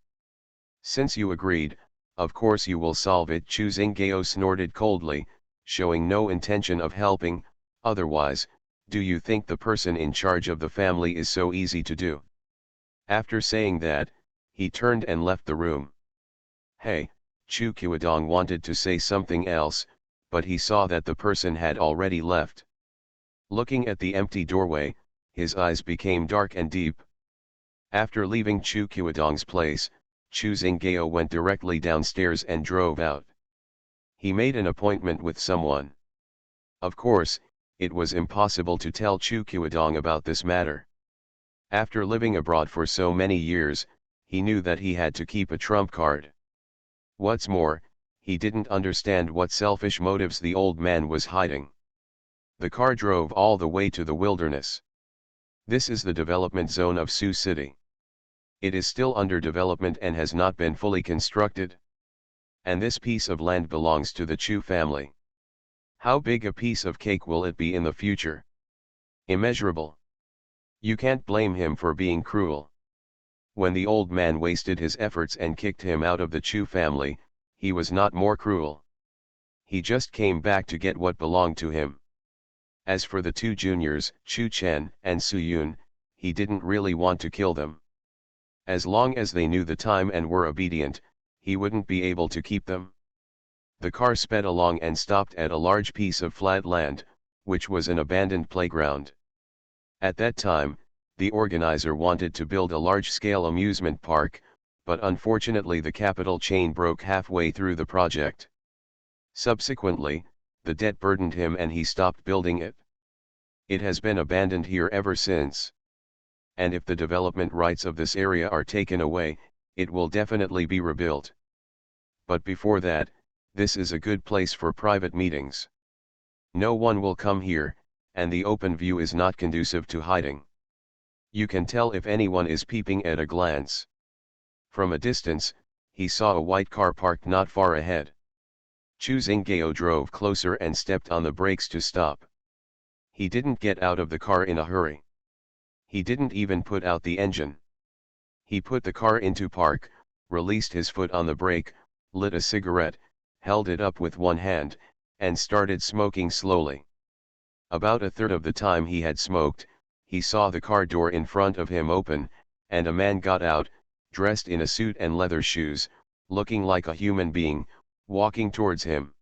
Since you agreed, of course you will solve it. Chu Xinggao snorted coldly, showing no intention of helping. Otherwise, do you think the person in charge of the family is so easy to do? After saying that, he turned and left the room. Hey, Chu Qiudong wanted to say something else, but he saw that the person had already left. Looking at the empty doorway, his eyes became dark and deep. After leaving Chu Qiudong's place, Chu Xinggao went directly downstairs and drove out. He made an appointment with someone. Of course, it was impossible to tell Chu Qiudong about this matter. After living abroad for so many years, he knew that he had to keep a trump card. What's more, he didn't understand what selfish motives the old man was hiding. The car drove all the way to the wilderness. This is the development zone of Sioux City. It is still under development and has not been fully constructed. And this piece of land belongs to the Chu family. How big a piece of cake will it be in the future? Immeasurable. You can't blame him for being cruel. When the old man wasted his efforts and kicked him out of the Chu family, he was not more cruel. He just came back to get what belonged to him. As for the two juniors, Chu Chen and Su Yun, he didn't really want to kill them. As long as they knew the time and were obedient, he wouldn't be able to keep them. The car sped along and stopped at a large piece of flat land, which was an abandoned playground. At that time, the organizer wanted to build a large-scale amusement park, but unfortunately the capital chain broke halfway through the project. Subsequently, the debt burdened him and he stopped building it. It has been abandoned here ever since. And if the development rights of this area are taken away, it will definitely be rebuilt. But before that, this is a good place for private meetings. No one will come here, and the open view is not conducive to hiding. You can tell if anyone is peeping at a glance. From a distance, he saw a white car parked not far ahead. Chu Xinggao drove closer and stepped on the brakes to stop. He didn't get out of the car in a hurry. He didn't even put out the engine. He put the car into park, released his foot on the brake, lit a cigarette, held it up with one hand, and started smoking slowly. About a third of the time he had smoked, he saw the car door in front of him open, and a man got out, dressed in a suit and leather shoes, looking like a human being, walking towards him.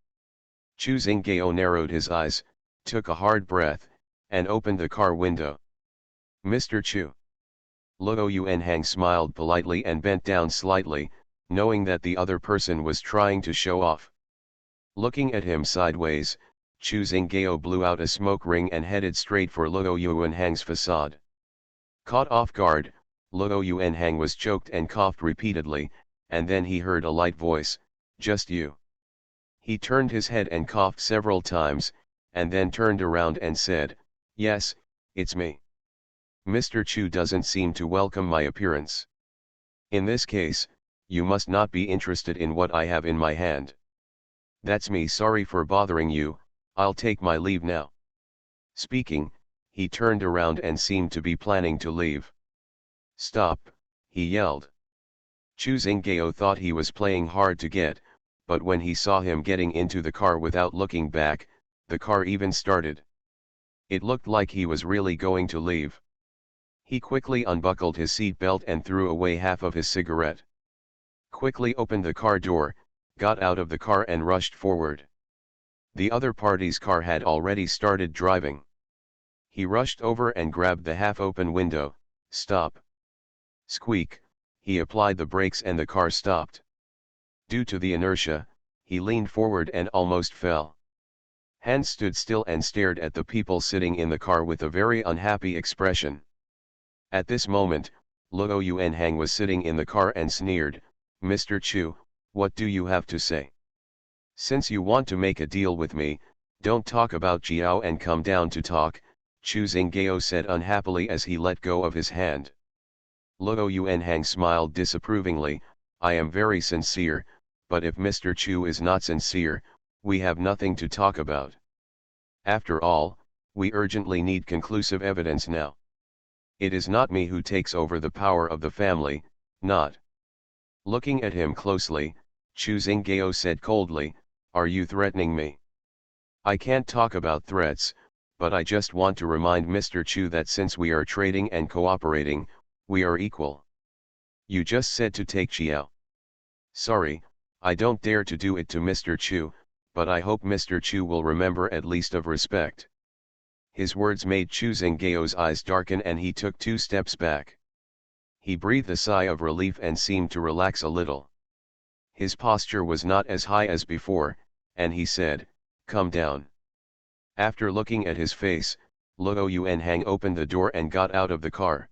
Chu Xinggao narrowed his eyes, took a hard breath, and opened the car window. "Mr. Chu." Luo Yuanhang smiled politely and bent down slightly, knowing that the other person was trying to show off. Looking at him sideways, Chu Xinggao blew out a smoke ring and headed straight for Luo Yuanhang's facade. Caught off guard, Luo Yuanhang was choked and coughed repeatedly, and then he heard a light voice, "Just you." He turned his head and coughed several times, and then turned around and said, "Yes, it's me. Mr. Chu doesn't seem to welcome my appearance. In this case, you must not be interested in what I have in my hand. That's me. Sorry for bothering you, I'll take my leave now." Speaking, he turned around and seemed to be planning to leave. "Stop," he yelled. Chu Xinggao thought he was playing hard to get, but when he saw him getting into the car without looking back, the car even started. It looked like he was really going to leave. He quickly unbuckled his seat belt and threw away half of his cigarette. Quickly opened the car door, got out of the car and rushed forward. The other party's car had already started driving. He rushed over and grabbed the half-open window. "Stop." Squeak, he applied the brakes and the car stopped. Due to the inertia, he leaned forward and almost fell. Hans stood still and stared at the people sitting in the car with a very unhappy expression. At this moment, Luo Yuanhang was sitting in the car and sneered, "Mr. Chu, what do you have to say? Since you want to make a deal with me, don't talk about Jiao and come down to talk," Chu Xinggao said unhappily as he let go of his hand. Luo Yuanhang smiled disapprovingly, "I am very sincere, but if Mr. Chu is not sincere, we have nothing to talk about. After all, we urgently need conclusive evidence now. It is not me who takes over the power of the family, not." Looking at him closely, Chu Xinggao said coldly, "Are you threatening me?" "I can't talk about threats, but I just want to remind Mr. Chu that since we are trading and cooperating, we are equal. You just said to take Xiao. Sorry, I don't dare to do it to Mr. Chu, but I hope Mr. Chu will remember at least of respect." His words made Chu Xinggao's eyes darken and he took 2 steps back. He breathed a sigh of relief and seemed to relax a little. His posture was not as high as before, and he said, "Come down." After looking at his face, Luo Yuanhang opened the door and got out of the car.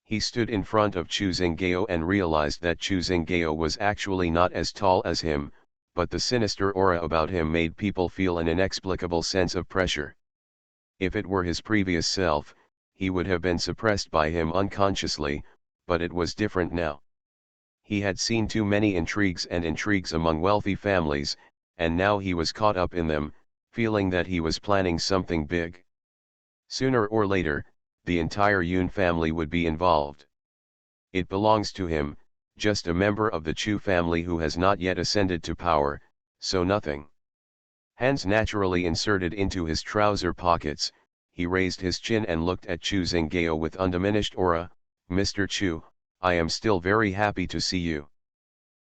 He stood in front of Chu Xinggao and realized that Chu Xinggao was actually not as tall as him, but the sinister aura about him made people feel an inexplicable sense of pressure. If it were his previous self, he would have been suppressed by him unconsciously, but it was different now. He had seen too many intrigues among wealthy families, and now he was caught up in them, feeling that he was planning something big. Sooner or later, the entire Yun family would be involved. It belongs to him, just a member of the Chu family who has not yet ascended to power, so nothing. Hands naturally inserted into his trouser pockets, he raised his chin and looked at Chu Zinggao with undiminished aura. "Mr. Chu, I am still very happy to see you."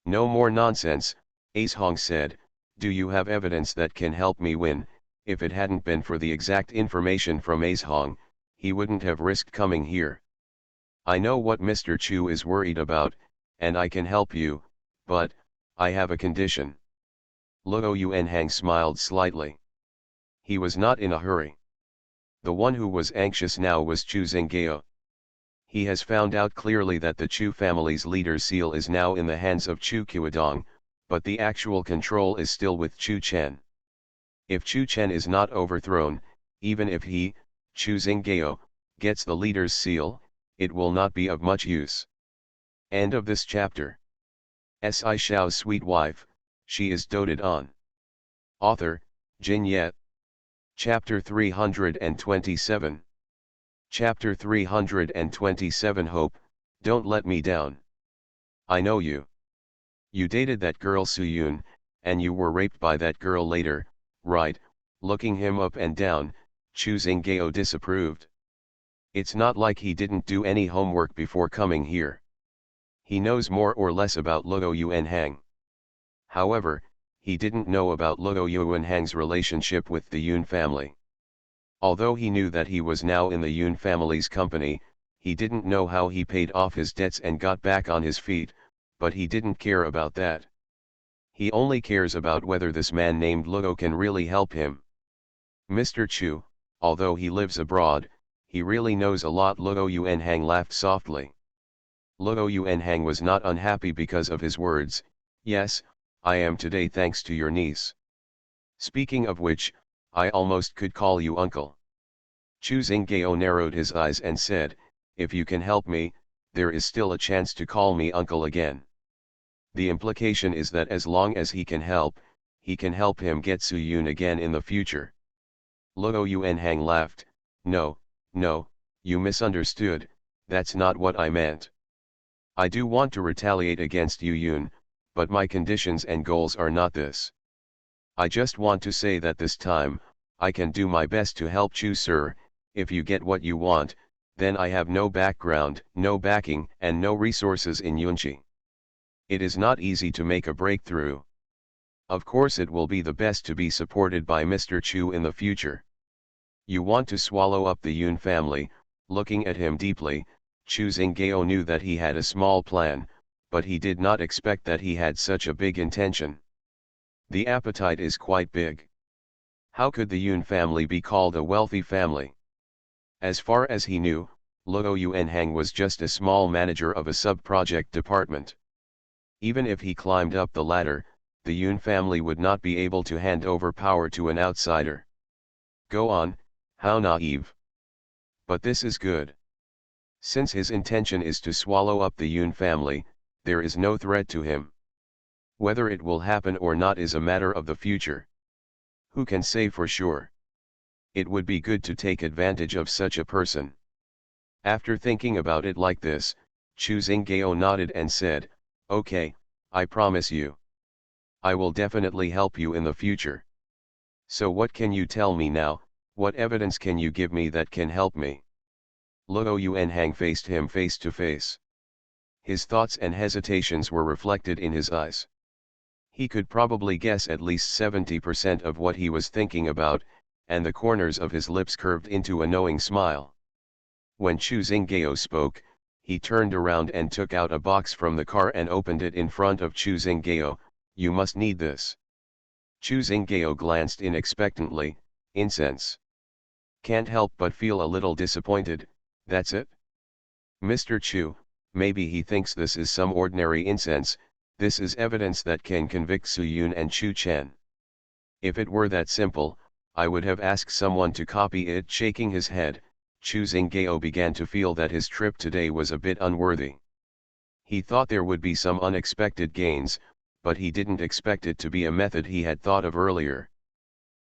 "No more nonsense," Ace Hong said, "do you have evidence that can help me win?" If it hadn't been for the exact information from Ace Hong, he wouldn't have risked coming here. "I know what Mr. Chu is worried about, and I can help you, but I have a condition." Luo Yuanhang smiled slightly. He was not in a hurry. The one who was anxious now was Chu Zinggao. He has found out clearly that the Chu family's leader's seal is now in the hands of Chu Qiudong, but the actual control is still with Chu Chen. If Chu Chen is not overthrown, even if he, Chu Zinggao, gets the leader's seal, it will not be of much use. End of this chapter. Si Shao's sweet wife, she is doted on. Author, Jin Yet. Chapter 327. Chapter 327 Hope, don't let me down. I know you. You dated that girl Suyun, and you were raped by that girl later, right? Looking him up and down, Chu Zinggao disapproved. It's not like he didn't do any homework before coming here. He knows more or less about Luo Yuanhang. However, he didn't know about Luo Yuanhang's relationship with the Yun family. Although he knew that he was now in the Yun family's company, he didn't know how he paid off his debts and got back on his feet, but he didn't care about that. He only cares about whether this man named Luo can really help him. Mr. Chu, although he lives abroad, he really knows a lot. Luo Yuanhang laughed softly. Luo Yuanhang was not unhappy because of his words. "Yes, I am today thanks to your niece. Speaking of which, I almost could call you uncle." Chu Zinggao narrowed his eyes and said, "If you can help me, there is still a chance to call me uncle again." The implication is that as long as he can help him get Su Yun again in the future. Luo Yuanhang laughed. No, you misunderstood, that's not what I meant. I do want to retaliate against Yu Yun, but my conditions and goals are not this. I just want to say that this time, I can do my best to help Chu sir. If you get what you want, then I have no background, no backing, and no resources in Yunchi. It is not easy to make a breakthrough. Of course it will be the best to be supported by Mr. Chu in the future. You want to swallow up the Yun family." Looking at him deeply, Chu Zinggao knew that he had a small plan, but he did not expect that he had such a big intention. The appetite is quite big. How could the Yun family be called a wealthy family? As far as he knew, Luo Yuanhang was just a small manager of a sub-project department. Even if he climbed up the ladder, the Yun family would not be able to hand over power to an outsider. Go on, how naive. But this is good. Since his intention is to swallow up the Yun family, there is no threat to him. Whether it will happen or not is a matter of the future. Who can say for sure? It would be good to take advantage of such a person. After thinking about it like this, Chu Zinggao nodded and said, "Okay, I promise you. I will definitely help you in the future. So what can you tell me now? What evidence can you give me that can help me?" Luo Yuanhang faced him face to face. His thoughts and hesitations were reflected in his eyes. He could probably guess at least 70% of what he was thinking about, and the corners of his lips curved into a knowing smile. When Chu Zinggao spoke, he turned around and took out a box from the car and opened it in front of Chu Zinggao. "You must need this." Chu Zinggao glanced in expectantly. "Incense." Can't help but feel a little disappointed. "That's it?" "Mr. Chu, maybe he thinks this is some ordinary incense. This is evidence that can convict Su Yun and Chu Chen. If it were that simple, I would have asked someone to copy it." Shaking his head, Chu Zinggao began to feel that his trip today was a bit unworthy. He thought there would be some unexpected gains, but he didn't expect it to be a method he had thought of earlier.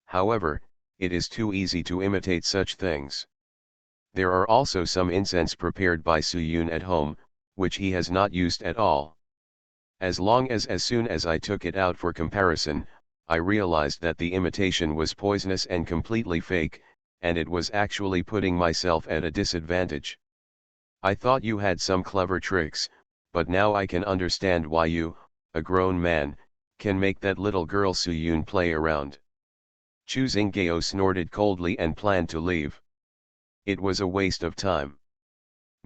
However, it is too easy to imitate such things. There are also some incense prepared by Soo-yoon at home, which he has not used at all. As soon as I took it out for comparison, I realized that the imitation was poisonous and completely fake, and it was actually putting myself at a disadvantage. I thought you had some clever tricks, but now I can understand why you, a grown man, can make that little girl Soo-yoon play around. Chu Zinggao snorted coldly and planned to leave. It was a waste of time.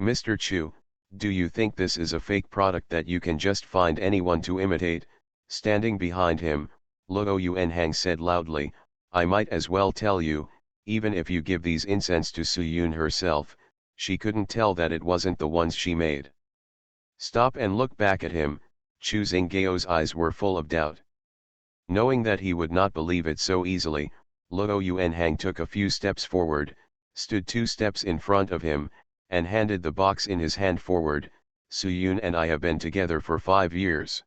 Mr. Chu, do you think this is a fake product that you can just find anyone to imitate? Standing behind him, Luo Yuanhang said loudly, I might as well tell you, even if you give these incense to Soo-yoon herself, she couldn't tell that it wasn't the ones she made. Stop and look back at him. Chu Zinggao's eyes were full of doubt. Knowing that he would not believe it so easily, Luo Yuanhang took a few steps forward, stood 2 steps in front of him, and handed the box in his hand forward. Soo-yoon and I have been together for 5 years.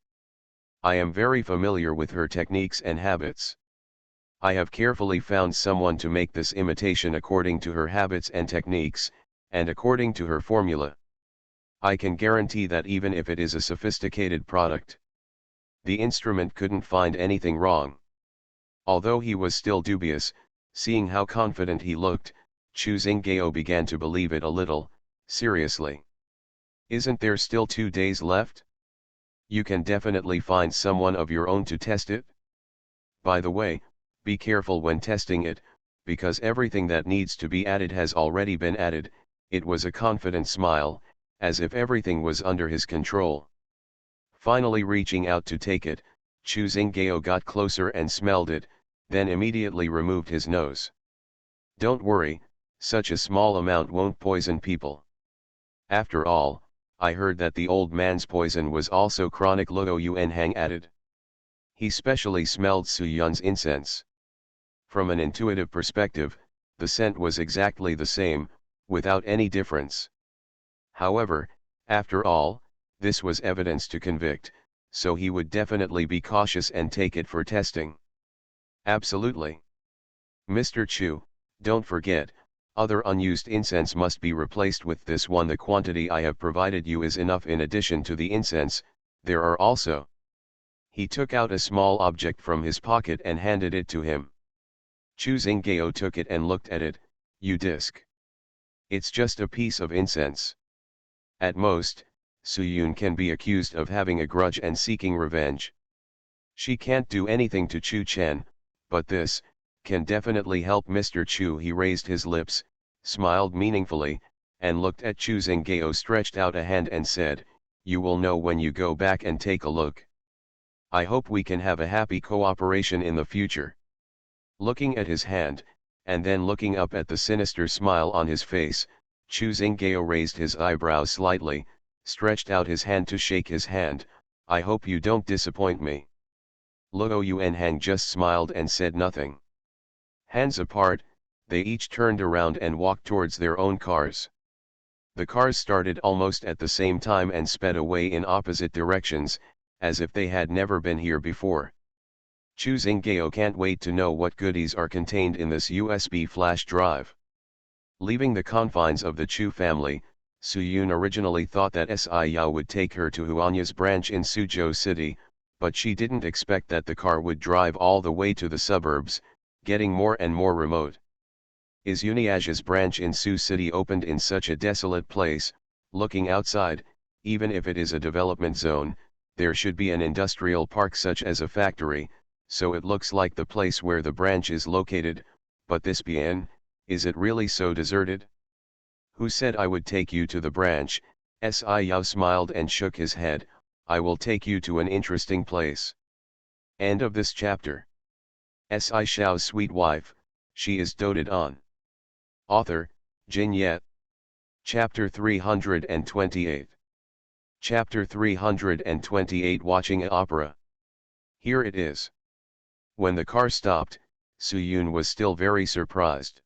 I am very familiar with her techniques and habits. I have carefully found someone to make this imitation according to her habits and techniques, and according to her formula. I can guarantee that even if it is a sophisticated product, the instrument couldn't find anything wrong. Although he was still dubious, seeing how confident he looked, Chu Zinggao began to believe it a little. Seriously. Isn't there still 2 days left? You can definitely find someone of your own to test it. By the way, be careful when testing it, because everything that needs to be added has already been added. It was a confident smile, as if everything was under his control. Finally reaching out to take it, Chu Zinggao got closer and smelled it, then immediately removed his nose. Don't worry, such a small amount won't poison people. After all, I heard that the old man's poison was also chronic, Luo Yuanhang added. He specially smelled Soo-yoon's incense. From an intuitive perspective, the scent was exactly the same, without any difference. However, after all, this was evidence to convict, so he would definitely be cautious and take it for testing. Absolutely. Mr. Chu, don't forget, other unused incense must be replaced with this one. The quantity I have provided you is enough. In addition to the incense, there are also. He took out a small object from his pocket and handed it to him. Chu Zinggao took it and looked at it. You disc. It's just a piece of incense. At most, Soo-yoon can be accused of having a grudge and seeking revenge. She can't do anything to Chu Chen, but this can definitely help Mr. Chu. He raised his lips, smiled meaningfully, and looked at Chu Zinggao, stretched out a hand and said, you will know when you go back and take a look. I hope we can have a happy cooperation in the future. Looking at his hand, and then looking up at the sinister smile on his face, Chu Zinggao raised his eyebrows slightly, stretched out his hand to shake his hand. I hope you don't disappoint me. Luo Yuanhang just smiled and said nothing. Hands apart, they each turned around and walked towards their own cars. The cars started almost at the same time and sped away in opposite directions, as if they had never been here before. Chu Zinggao can't wait to know what goodies are contained in this USB flash drive. Leaving the confines of the Chu family, Soo-yoon originally thought that Sci-fi would take her to Huanya's branch in Suzhou City, but she didn't expect that the car would drive all the way to the suburbs, getting more and more remote. Is Uniaja's branch in Sioux City opened in such a desolate place? Looking outside, even if it is a development zone, there should be an industrial park such as a factory, so it looks like the place where the branch is located. But this bien, is it really so deserted? Who said I would take you to the branch? Sci-fi smiled and shook his head. I will take you to an interesting place. End of this chapter. Shao's sweet wife, she is doted on. Author, Jin Yet. Chapter 328. Chapter 328. Watching a opera. Here it is. When the car stopped, Soo-yoon was still very surprised.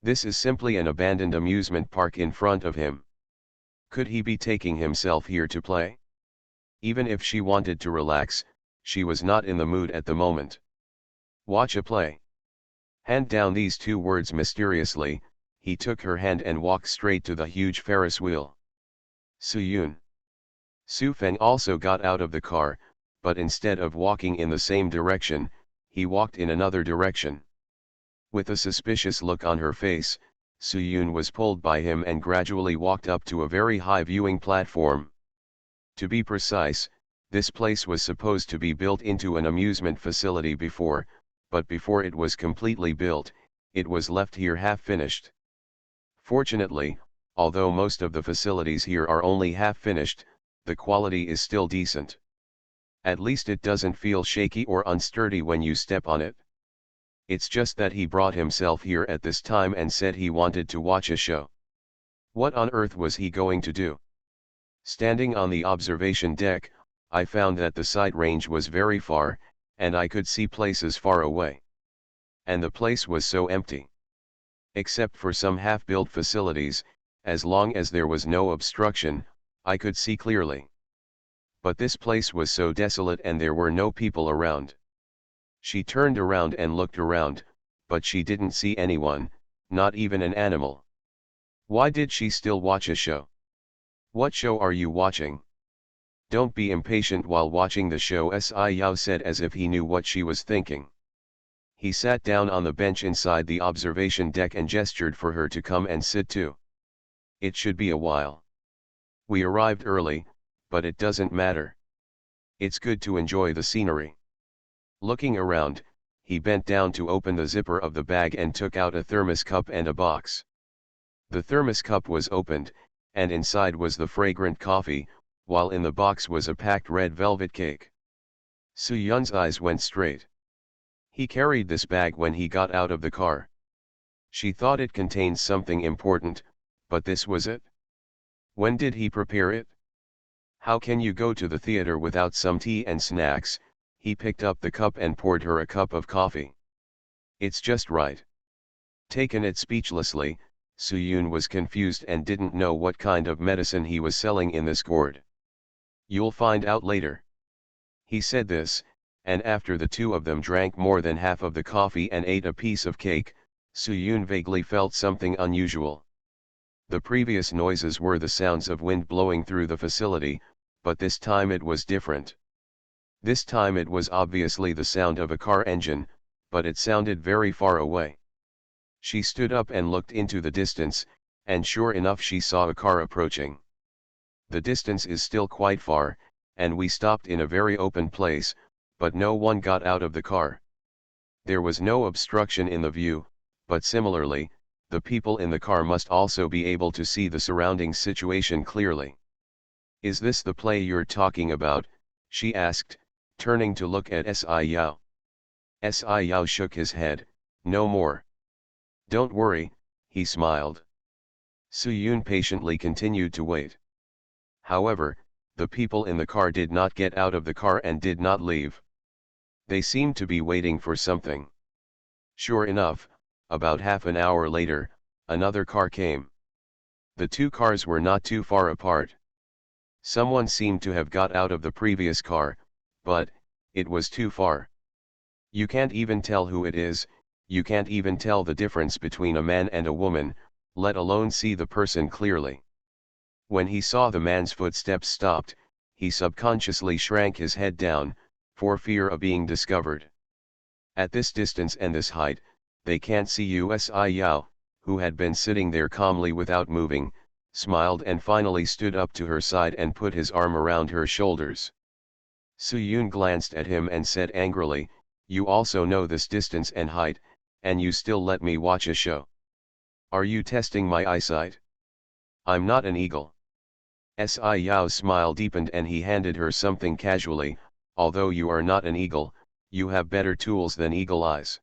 This is simply an abandoned amusement park in front of him. Could he be taking himself here to play? Even if she wanted to relax, she was not in the mood at the moment. Watch a play. Hand down these two words mysteriously, he took her hand and walked straight to the huge Ferris wheel. Suyun. Su Feng also got out of the car, but instead of walking in the same direction, he walked in another direction. With a suspicious look on her face, Suyun was pulled by him and gradually walked up to a very high viewing platform. To be precise, this place was supposed to be built into an amusement facility before, but before it was completely built, it was left here half-finished. Fortunately, although most of the facilities here are only half-finished, the quality is still decent. At least it doesn't feel shaky or unsturdy when you step on it. It's just that he brought himself here at this time and said he wanted to watch a show. What on earth was he going to do? Standing on the observation deck, I found that the sight range was very far, and I could see places far away. And the place was so empty. Except for some half-built facilities, as long as there was no obstruction, I could see clearly. But this place was so desolate and there were no people around. She turned around and looked around, but she didn't see anyone, not even an animal. Why did she still watch a show? What show are you watching? Don't be impatient while watching the show, Sci Yao said as if he knew what she was thinking. He sat down on the bench inside the observation deck and gestured for her to come and sit too. It should be a while. We arrived early, but it doesn't matter. It's good to enjoy the scenery. Looking around, he bent down to open the zipper of the bag and took out a thermos cup and a box. The thermos cup was opened, and inside was the fragrant coffee, while in the box was a packed red velvet cake. Suyun's eyes went straight. He carried this bag when he got out of the car. She thought it contained something important, but this was it? When did he prepare it? How can you go to the theater without some tea and snacks? He picked up the cup and poured her a cup of coffee. It's just right. Taken it speechlessly, Suyun was confused and didn't know what kind of medicine he was selling in this gourd. You'll find out later. He said this, and after the two of them drank more than half of the coffee and ate a piece of cake, Suyun vaguely felt something unusual. The previous noises were the sounds of wind blowing through the facility, but this time it was different. This time it was obviously the sound of a car engine, but it sounded very far away. She stood up and looked into the distance, and sure enough she saw a car approaching. The distance is still quite far, and we stopped in a very open place, but no one got out of the car. There was no obstruction in the view, but similarly, the people in the car must also be able to see the surrounding situation clearly. Is this the play you're talking about? She asked, turning to look at Sci Yao. Sci Yao shook his head, no more. Don't worry, he smiled. Suyun patiently continued to wait. However, the people in the car did not get out of the car and did not leave. They seemed to be waiting for something. Sure enough, about half an hour later, another car came. The two cars were not too far apart. Someone seemed to have got out of the previous car, but it was too far. You can't even tell who it is, you can't even tell the difference between a man and a woman, let alone see the person clearly. When he saw the man's footsteps stopped, he subconsciously shrank his head down, for fear of being discovered. At this distance and this height, they can't see you. Sci Yao, who had been sitting there calmly without moving, smiled and finally stood up to her side and put his arm around her shoulders. Suyun glanced at him and said angrily, you also know this distance and height, and you still let me watch a show. Are you testing my eyesight? I'm not an eagle. Sci Yao's smile deepened and he handed her something casually, although you are not an eagle, you have better tools than eagle eyes.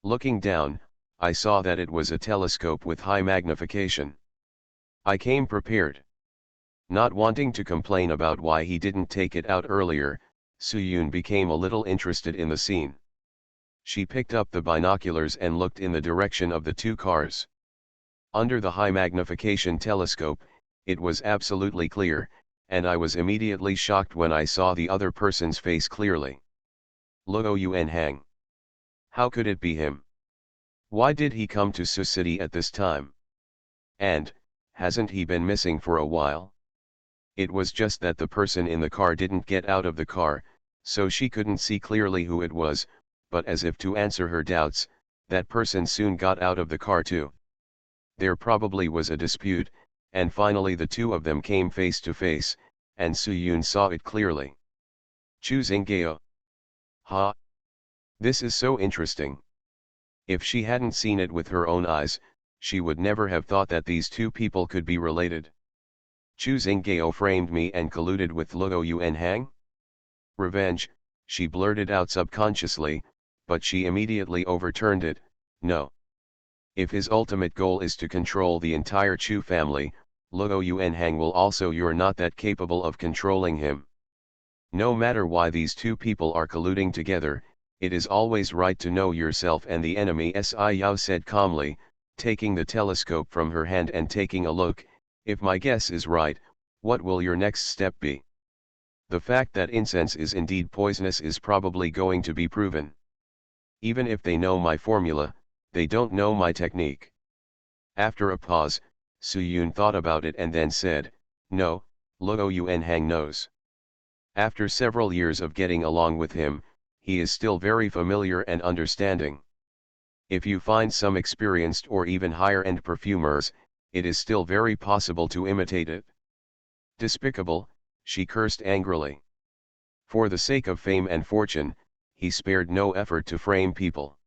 Looking down, I saw that it was a telescope with high magnification. I came prepared. Not wanting to complain about why he didn't take it out earlier, Suyun became a little interested in the scene. She picked up the binoculars and looked in the direction of the two cars. Under the high magnification telescope, It was absolutely clear, and I was immediately shocked when I saw the other person's face clearly. Luo Yuan Hang. How could it be him? Why did he come to Su City at this time? And, hasn't he been missing for a while? It was just that the person in the car didn't get out of the car, so she couldn't see clearly who it was, but as if to answer her doubts, that person soon got out of the car too. There probably was a dispute, and finally the two of them came face to face, and Su Yun saw it clearly. Chu Xinggao. Ha! This is so interesting. If she hadn't seen it with her own eyes, she would never have thought that these two people could be related. Chu Xinggao framed me and colluded with Luo Yuan Hang? Revenge, she blurted out subconsciously, but she immediately overturned it. No. If his ultimate goal is to control the entire Chu family, Luo Yuan Hang will also. You're not that capable of controlling him. No matter why these two people are colluding together, it is always right to know yourself and the enemy. Si Yao said calmly, taking the telescope from her hand and taking a look. If my guess is right, what will your next step be? The fact that incense is indeed poisonous is probably going to be proven. Even if they know my formula, they don't know my technique. After a pause, Su Yun thought about it and then said, no, Luo Yuan Hang knows. After several years of getting along with him, he is still very familiar and understanding. If you find some experienced or even higher-end perfumers, it is still very possible to imitate it. Despicable, she cursed angrily. For the sake of fame and fortune, he spared no effort to frame people.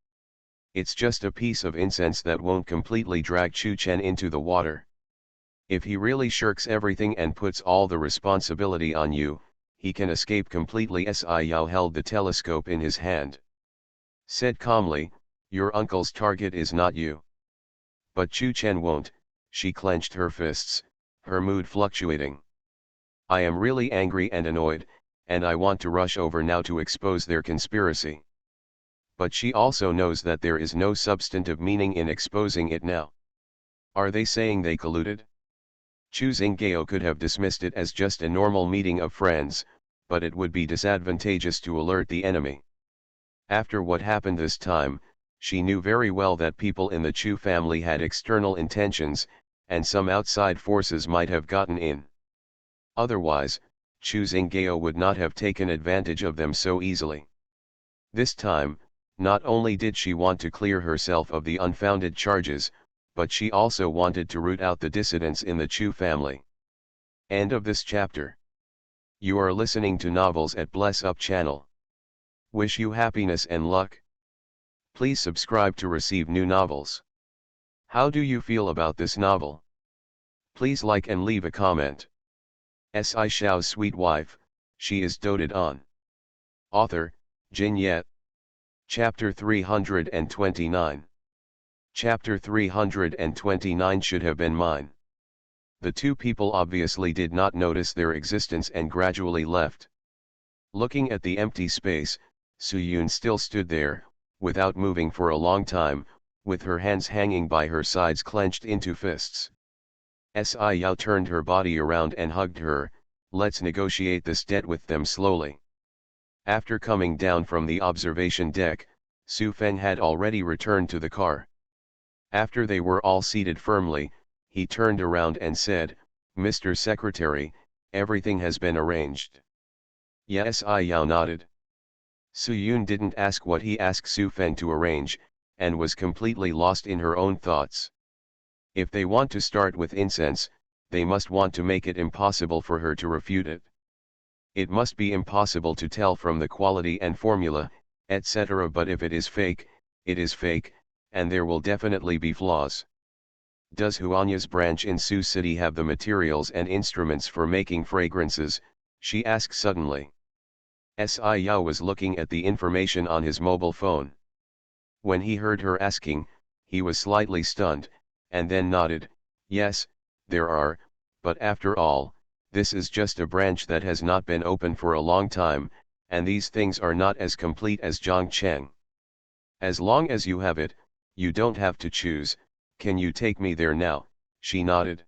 It's just a piece of incense that won't completely drag Chu Chen into the water. If he really shirks everything and puts all the responsibility on you, he can escape completely. Si Yao held the telescope in his hand. Said calmly, your uncle's target is not you. But Chu Chen won't. She clenched her fists, her mood fluctuating. I am really angry and annoyed, and I want to rush over now to expose their conspiracy. But she also knows that there is no substantive meaning in exposing it now. Are they saying they colluded? Chu Xinggao could have dismissed it as just a normal meeting of friends, but it would be disadvantageous to alert the enemy. After what happened this time, she knew very well that people in the Chu family had external intentions, and some outside forces might have gotten in. Otherwise, Chu Xinggao would not have taken advantage of them so easily. This time, not only did she want to clear herself of the unfounded charges, but she also wanted to root out the dissidents in the Chu family. End of this chapter. You are listening to Novels at Bless Up channel. Wish you happiness and luck. Please subscribe to receive new novels. How do you feel about this novel? Please like and leave a comment. Shao's sweet wife, she is doted on. Author, Jin Yet. Chapter 329. Chapter 329 should have been mine. The two people obviously did not notice their existence and gradually left. Looking at the empty space, Su Yun still stood there, without moving for a long time, with her hands hanging by her sides clenched into fists. Si Yao turned her body around and hugged her. Let's negotiate this debt with them slowly. After coming down from the observation deck, Su Feng had already returned to the car. After they were all seated firmly, he turned around and said, Mr. Secretary, everything has been arranged. Yes, Yao nodded. Su Yun didn't ask what he asked Su Feng to arrange, and was completely lost in her own thoughts. If they want to start with incense, they must want to make it impossible for her to refute it. It must be impossible to tell from the quality and formula, etc. But if it is fake, it is fake, and there will definitely be flaws. Does Huanya's branch in Sioux City have the materials and instruments for making fragrances? She asked suddenly. Si Yao was looking at the information on his mobile phone. When he heard her asking, he was slightly stunned, and then nodded, yes, there are, but after all, this is just a branch that has not been open for a long time, and these things are not as complete as Zhongcheng. As long as you have it, you don't have to choose. Can you take me there now? She nodded.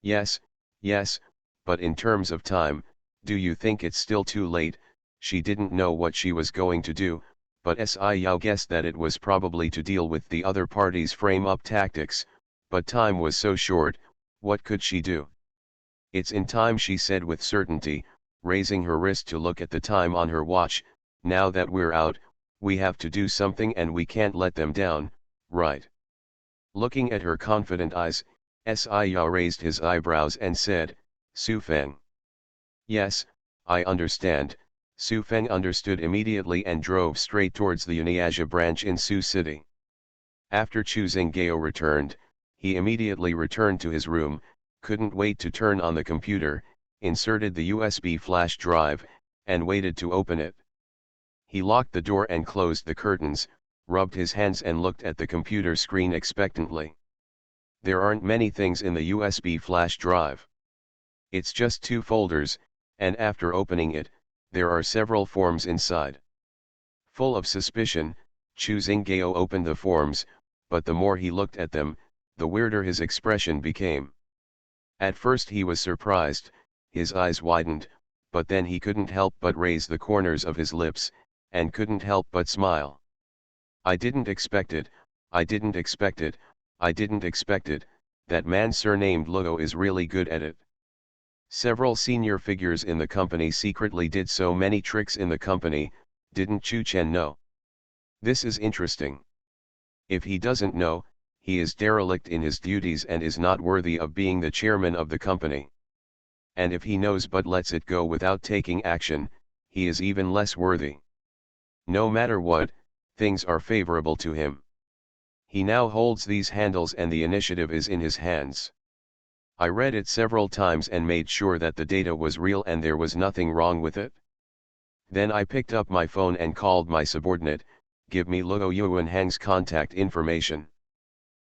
Yes, Yes, but in terms of time, do you think it's still too late? She didn't know what she was going to do, but Xiao guessed that it was probably to deal with the other party's frame-up tactics, but time was so short, what could she do? It's in time, she said with certainty, raising her wrist to look at the time on her watch. Now that we're out, we have to do something and we can't let them down, right? Looking at her confident eyes, Xiao raised his eyebrows and said, Su Feng. Yes, I understand. Su Feng understood immediately and drove straight towards the Uniaja branch in Sioux City. After Chu Zinggao returned, he immediately returned to his room, couldn't wait to turn on the computer, inserted the USB flash drive, and waited to open it. He locked the door and closed the curtains, rubbed his hands and looked at the computer screen expectantly. There aren't many things in the USB flash drive. It's just 2 folders, and after opening it, there are several forms inside. Full of suspicion, Chu Zinggao opened the forms, but the more he looked at them, the weirder his expression became. At first he was surprised, his eyes widened, but then he couldn't help but raise the corners of his lips, and couldn't help but smile. I didn't expect it, I didn't expect it, I didn't expect it, that man surnamed Luo is really good at it. Several senior figures in the company secretly did so many tricks in the company, didn't Chu Chen know? This is interesting. If he doesn't know, he is derelict in his duties and is not worthy of being the chairman of the company. And if he knows but lets it go without taking action, he is even less worthy. No matter what, things are favorable to him. He now holds these handles and the initiative is in his hands. I read it several times and made sure that the data was real and there was nothing wrong with it. Then I picked up my phone and called my subordinate, give me Luo Yuanhang's contact information.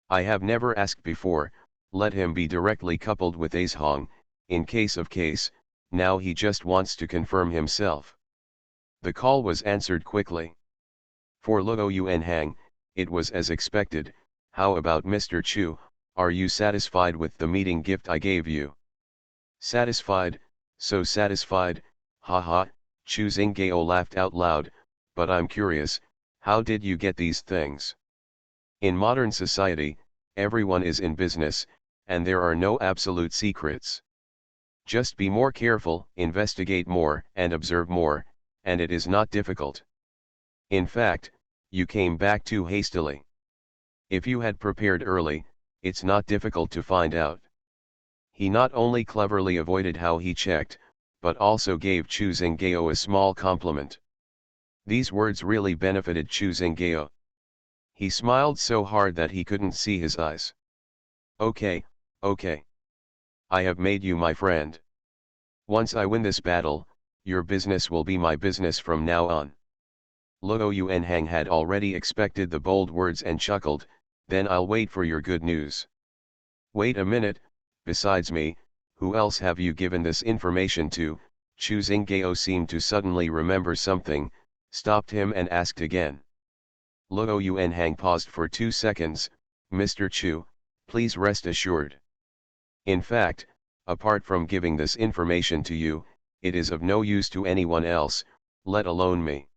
I have never asked before, let him be directly coupled with Ace Hong, in case of case, now he just wants to confirm himself. The call was answered quickly. For Luo Yuanhang, it was as expected. How about Mr. Chu, are you satisfied with the meeting gift I gave you? Satisfied, so satisfied, haha, Chu Zinggao laughed out loud, but I'm curious, how did you get these things? In modern society, everyone is in business, and there are no absolute secrets. Just be more careful, investigate more, and observe more, and it is not difficult. In fact, you came back too hastily. If you had prepared early, it's not difficult to find out. He not only cleverly avoided how he checked, but also gave Chu Zinggao a small compliment. These words really benefited Chu Zinggao. He smiled so hard that he couldn't see his eyes. Okay, okay. I have made you my friend. Once I win this battle, your business will be my business from now on. Luo Yuanhang had already expected the bold words and chuckled, then I'll wait for your good news. Wait a minute, besides me, who else have you given this information to? Chu Zinggao seemed to suddenly remember something, stopped him and asked again. Luo Yuanhang paused for 2 seconds, Mr. Chu, please rest assured. In fact, apart from giving this information to you, it is of no use to anyone else, let alone me.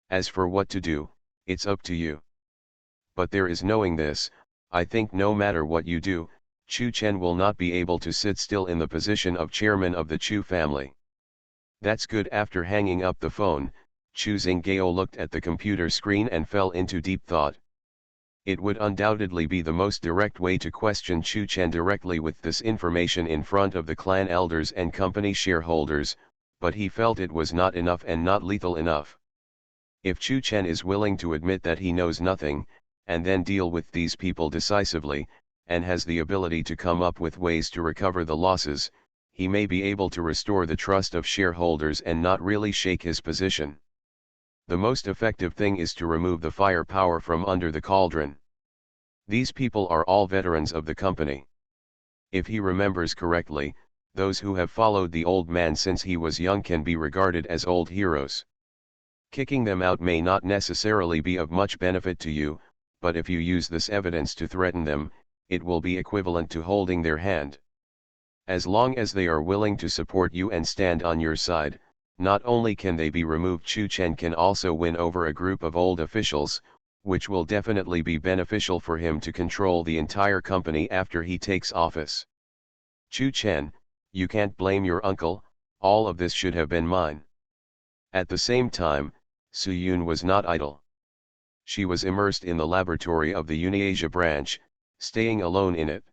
As for what to do, it's up to you. But there is knowing this, I think no matter what you do, Chu Chen will not be able to sit still in the position of chairman of the Chu family. That's good. After hanging up the phone, Chu Zinggao looked at the computer screen and fell into deep thought. It would undoubtedly be the most direct way to question Chu Chen directly with this information in front of the clan elders and company shareholders, but he felt it was not enough and not lethal enough. If Chu Chen is willing to admit that he knows nothing, and then deal with these people decisively, and has the ability to come up with ways to recover the losses, he may be able to restore the trust of shareholders and not really shake his position. The most effective thing is to remove the firepower from under the cauldron. These people are all veterans of the company. If he remembers correctly, those who have followed the old man since he was young can be regarded as old heroes. Kicking them out may not necessarily be of much benefit to you, but if you use this evidence to threaten them, it will be equivalent to holding their hand. As long as they are willing to support you and stand on your side, not only can they be removed, Chu Chen can also win over a group of old officials, which will definitely be beneficial for him to control the entire company after he takes office. Chu Chen, you can't blame your uncle, all of this should have been mine. At the same time, Su Yun was not idle. She was immersed in the laboratory of the Uniasia branch, staying alone in it.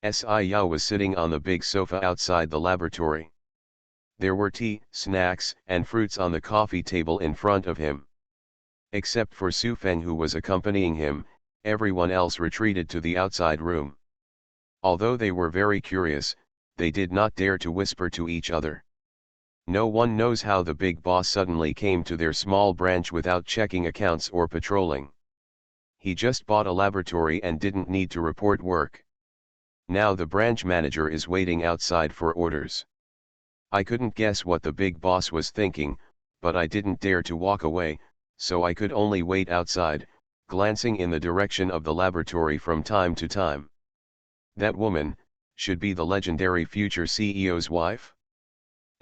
Si Yao was sitting on the big sofa outside the laboratory. There were tea, snacks, and fruits on the coffee table in front of him. Except for Su Feng, who was accompanying him, everyone else retreated to the outside room. Although they were very curious, they did not dare to whisper to each other. No one knows how the big boss suddenly came to their small branch without checking accounts or patrolling. He just bought a laboratory and didn't need to report work. Now the branch manager is waiting outside for orders. I couldn't guess what the big boss was thinking, but I didn't dare to walk away, so I could only wait outside, glancing in the direction of the laboratory from time to time. That woman should be the legendary future CEO's wife?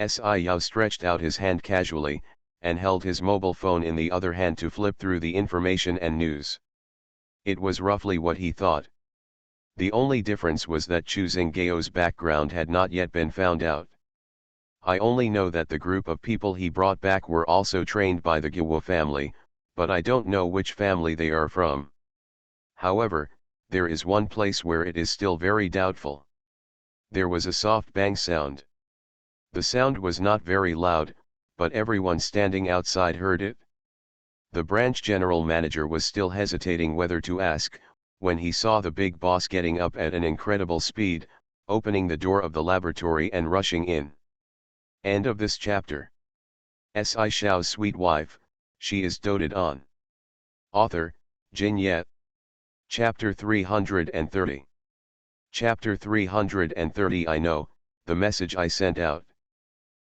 Si Yao stretched out his hand casually, and held his mobile phone in the other hand to flip through the information and news. It was roughly what he thought. The only difference was that Chu Xinggao's background had not yet been found out. I only know that the group of people he brought back were also trained by the Guo family, but I don't know which family they are from. However, there is one place where it is still very doubtful. There was a soft bang sound. The sound was not very loud, but everyone standing outside heard it. The branch general manager was still hesitating whether to ask, when he saw the big boss getting up at an incredible speed, opening the door of the laboratory and rushing in. End of this chapter. Si Shao's sweet wife, she is doted on. Author, Jin Yet. Chapter 330. Chapter 330. I know, the message I sent out.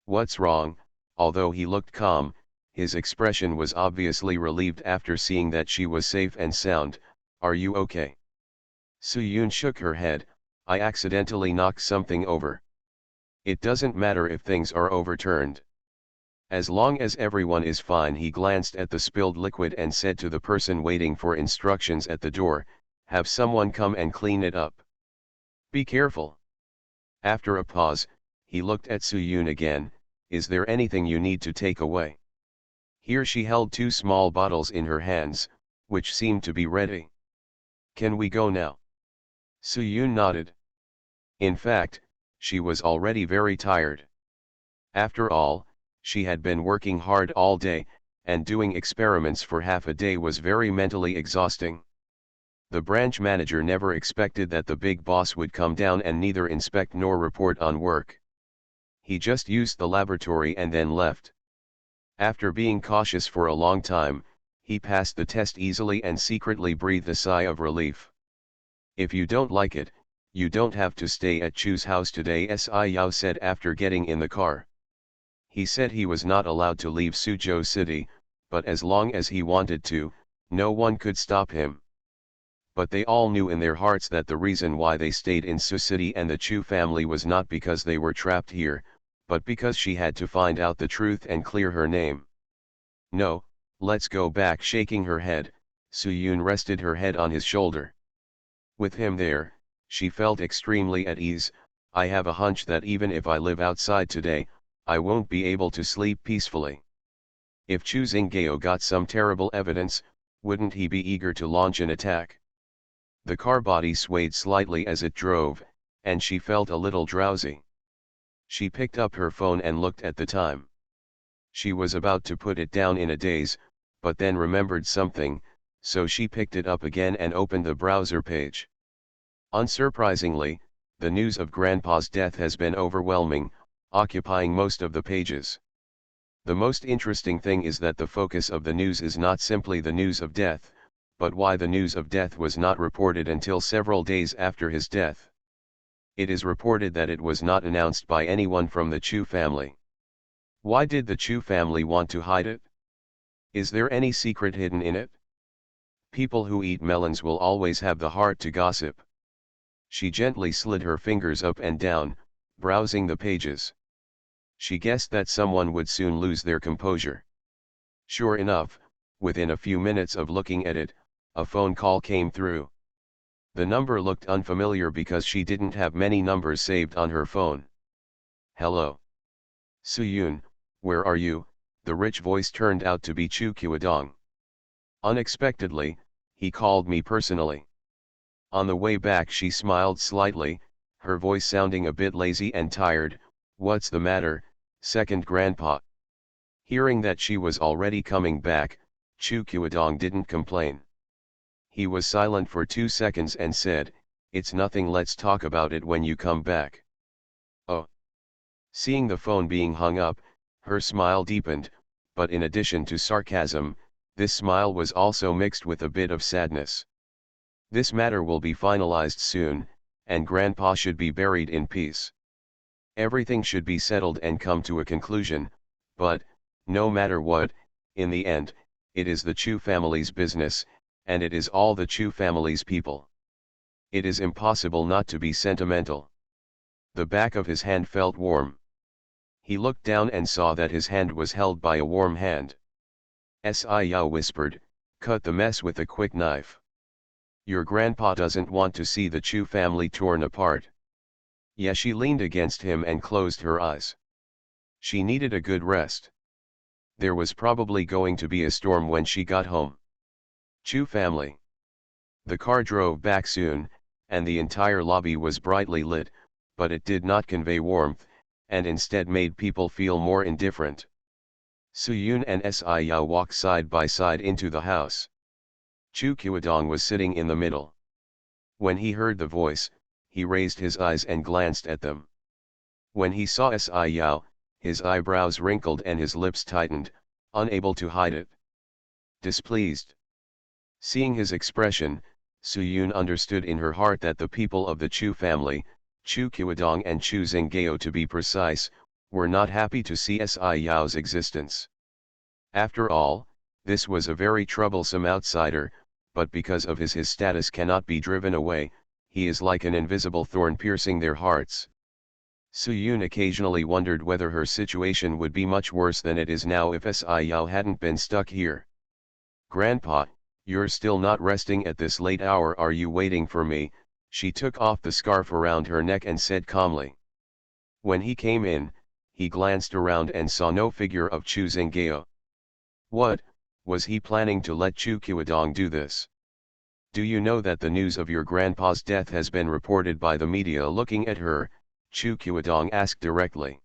What's wrong? Although he looked calm, his expression was obviously relieved after seeing that she was safe and sound. Are you okay? Su Yun shook her head. I accidentally knocked something over. It doesn't matter if things are overturned. As long as everyone is fine. He glanced at the spilled liquid and said to the person waiting for instructions at the door, have someone come and clean it up. Be careful. After a pause, he looked at Su Yun again. Is there anything you need to take away? Here she held two small bottles in her hands, which seemed to be ready. Can we go now? Su Yun nodded. In fact, she was already very tired. After all, she had been working hard all day, and doing experiments for half a day was very mentally exhausting. The branch manager never expected that the big boss would come down and neither inspect nor report on work. He just used the laboratory and then left. After being cautious for a long time, he passed the test easily and secretly breathed a sigh of relief. If you don't like it, you don't have to stay at Chu's house today, Si Yao said after getting in the car. He said he was not allowed to leave Suzhou City, but as long as he wanted to, no one could stop him. But they all knew in their hearts that the reason why they stayed in Su City and the Chu family was not because they were trapped here, but because she had to find out the truth and clear her name. No, let's go back. Shaking her head, Su Yun rested her head on his shoulder. With him there, she felt extremely at ease. I have a hunch that even if I live outside today, I won't be able to sleep peacefully. If Chu Xinggao got some terrible evidence, wouldn't he be eager to launch an attack? The car body swayed slightly as it drove, and she felt a little drowsy. She picked up her phone and looked at the time. She was about to put it down in a daze, but then remembered something, so she picked it up again and opened the browser page. Unsurprisingly, the news of Grandpa's death has been overwhelming, occupying most of the pages. The most interesting thing is that the focus of the news is not simply the news of death, but why the news of death was not reported until several days after his death. It is reported that it was not announced by anyone from the Chu family. Why did the Chu family want to hide it? Is there any secret hidden in it? People who eat melons will always have the heart to gossip. She gently slid her fingers up and down, browsing the pages. She guessed that someone would soon lose their composure. Sure enough, within a few minutes of looking at it, a phone call came through. The number looked unfamiliar because she didn't have many numbers saved on her phone. Hello. Soo-yoon, where are you? The rich voice turned out to be Chu Kyu-dong. Unexpectedly, he called me personally. On the way back she smiled slightly, her voice sounding a bit lazy and tired. What's the matter, second grandpa? Hearing that she was already coming back, Chu Kyu-dong didn't complain. He was silent for 2 seconds and said, "It's nothing, let's talk about it when you come back." Oh. Seeing the phone being hung up, her smile deepened, but in addition to sarcasm, this smile was also mixed with a bit of sadness. This matter will be finalized soon, and Grandpa should be buried in peace. Everything should be settled and come to a conclusion, but, no matter what, in the end, it is the Chu family's business, and it is all the Chu family's people. It is impossible not to be sentimental. The back of his hand felt warm. He looked down and saw that his hand was held by a warm hand. Sci-fi whispered, "Cut the mess with a quick knife. Your grandpa doesn't want to see the Chu family torn apart." Yeah, she leaned against him and closed her eyes. She needed a good rest. There was probably going to be a storm when she got home. Chu family. The car drove back soon, and the entire lobby was brightly lit, but it did not convey warmth, and instead made people feel more indifferent. Soo-yoon and Sci-fi walked side by side into the house. Chu Kyu-dong was sitting in the middle. When he heard the voice, he raised his eyes and glanced at them. When he saw Sci-fi, his eyebrows wrinkled and his lips tightened, unable to hide it. Displeased. Seeing his expression, Soo-yoon understood in her heart that the people of the Chu family, Chu Kyu-dong and Chu Zinggeo to be precise, were not happy to see Sci-fi's existence. After all, this was a very troublesome outsider, but because of his status cannot be driven away, he is like an invisible thorn piercing their hearts. Soo-yoon occasionally wondered whether her situation would be much worse than it is now if Sci-fi hadn't been stuck here. "Grandpa, you're still not resting at this late hour, are you waiting for me?" She took off the scarf around her neck and said calmly. When he came in, he glanced around and saw no figure of Chu Zinggeo. What, was he planning to let Chu Kyu-dong do this? "Do you know that the news of your grandpa's death has been reported by the media?" Looking at her, Chu Kyu-dong asked directly.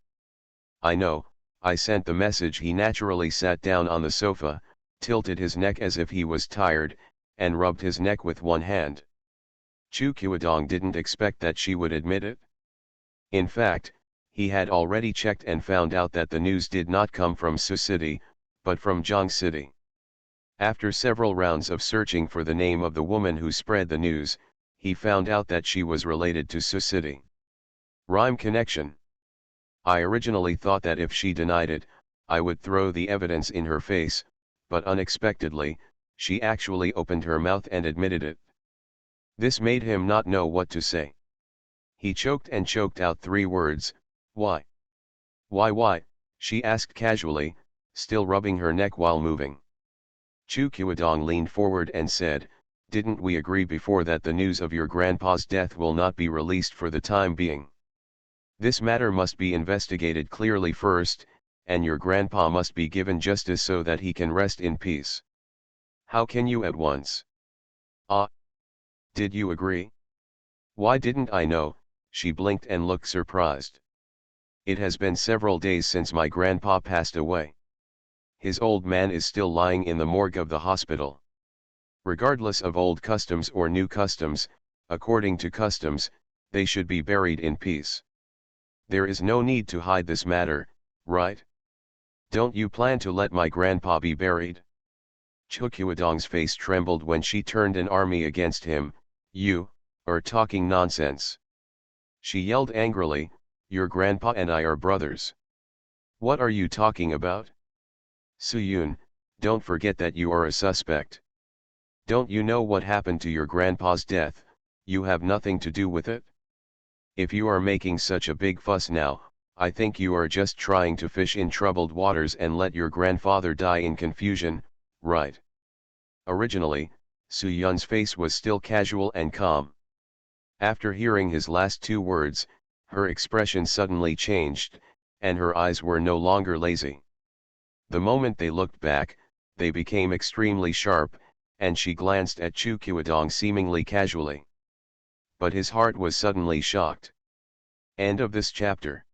"I know, I sent the message." He naturally sat down on the sofa, tilted his neck as if he was tired, and rubbed his neck with one hand. Chu Kyu-dong didn't expect that she would admit it. In fact, he had already checked and found out that the news did not come from Su City, but from Zhang City. After several rounds of searching for the name of the woman who spread the news, he found out that she was related to Su City. Rhyme connection. "I originally thought that if she denied it, I would throw the evidence in her face, but unexpectedly, she actually opened her mouth and admitted it." This made him not know what to say. He choked and choked out 3 words, "Why? Why?" she asked casually, still rubbing her neck while moving. Chu Kyu-dong leaned forward and said, "Didn't we agree before that the news of your grandpa's death will not be released for the time being? This matter must be investigated clearly first, and your grandpa must be given justice so that he can rest in peace. How can you at once? Ah, did you agree? Why didn't I know?" She blinked and looked surprised. "It has been several days since my grandpa passed away. His old man is still lying in the morgue of the hospital. Regardless of old customs or new customs, according to customs, they should be buried in peace. There is no need to hide this matter, right? Don't you plan to let my grandpa be buried?" Chu Kyu-dong's face trembled when she turned an army against him. "You are talking nonsense." She yelled angrily, "Your grandpa and I are brothers. What are you talking about? Soo-yoon, don't forget that you are a suspect. Don't you know what happened to your grandpa's death? You have nothing to do with it." If you are making such a big fuss now, I think you are just trying to fish in troubled waters and let your grandfather die in confusion, right? Originally, Su Yun's face was still casual and calm. After hearing his last two words, her expression suddenly changed, and her eyes were no longer lazy. The moment they looked back, they became extremely sharp, and she glanced at Chu Qiudong seemingly casually. But his heart was suddenly shocked. End of this chapter.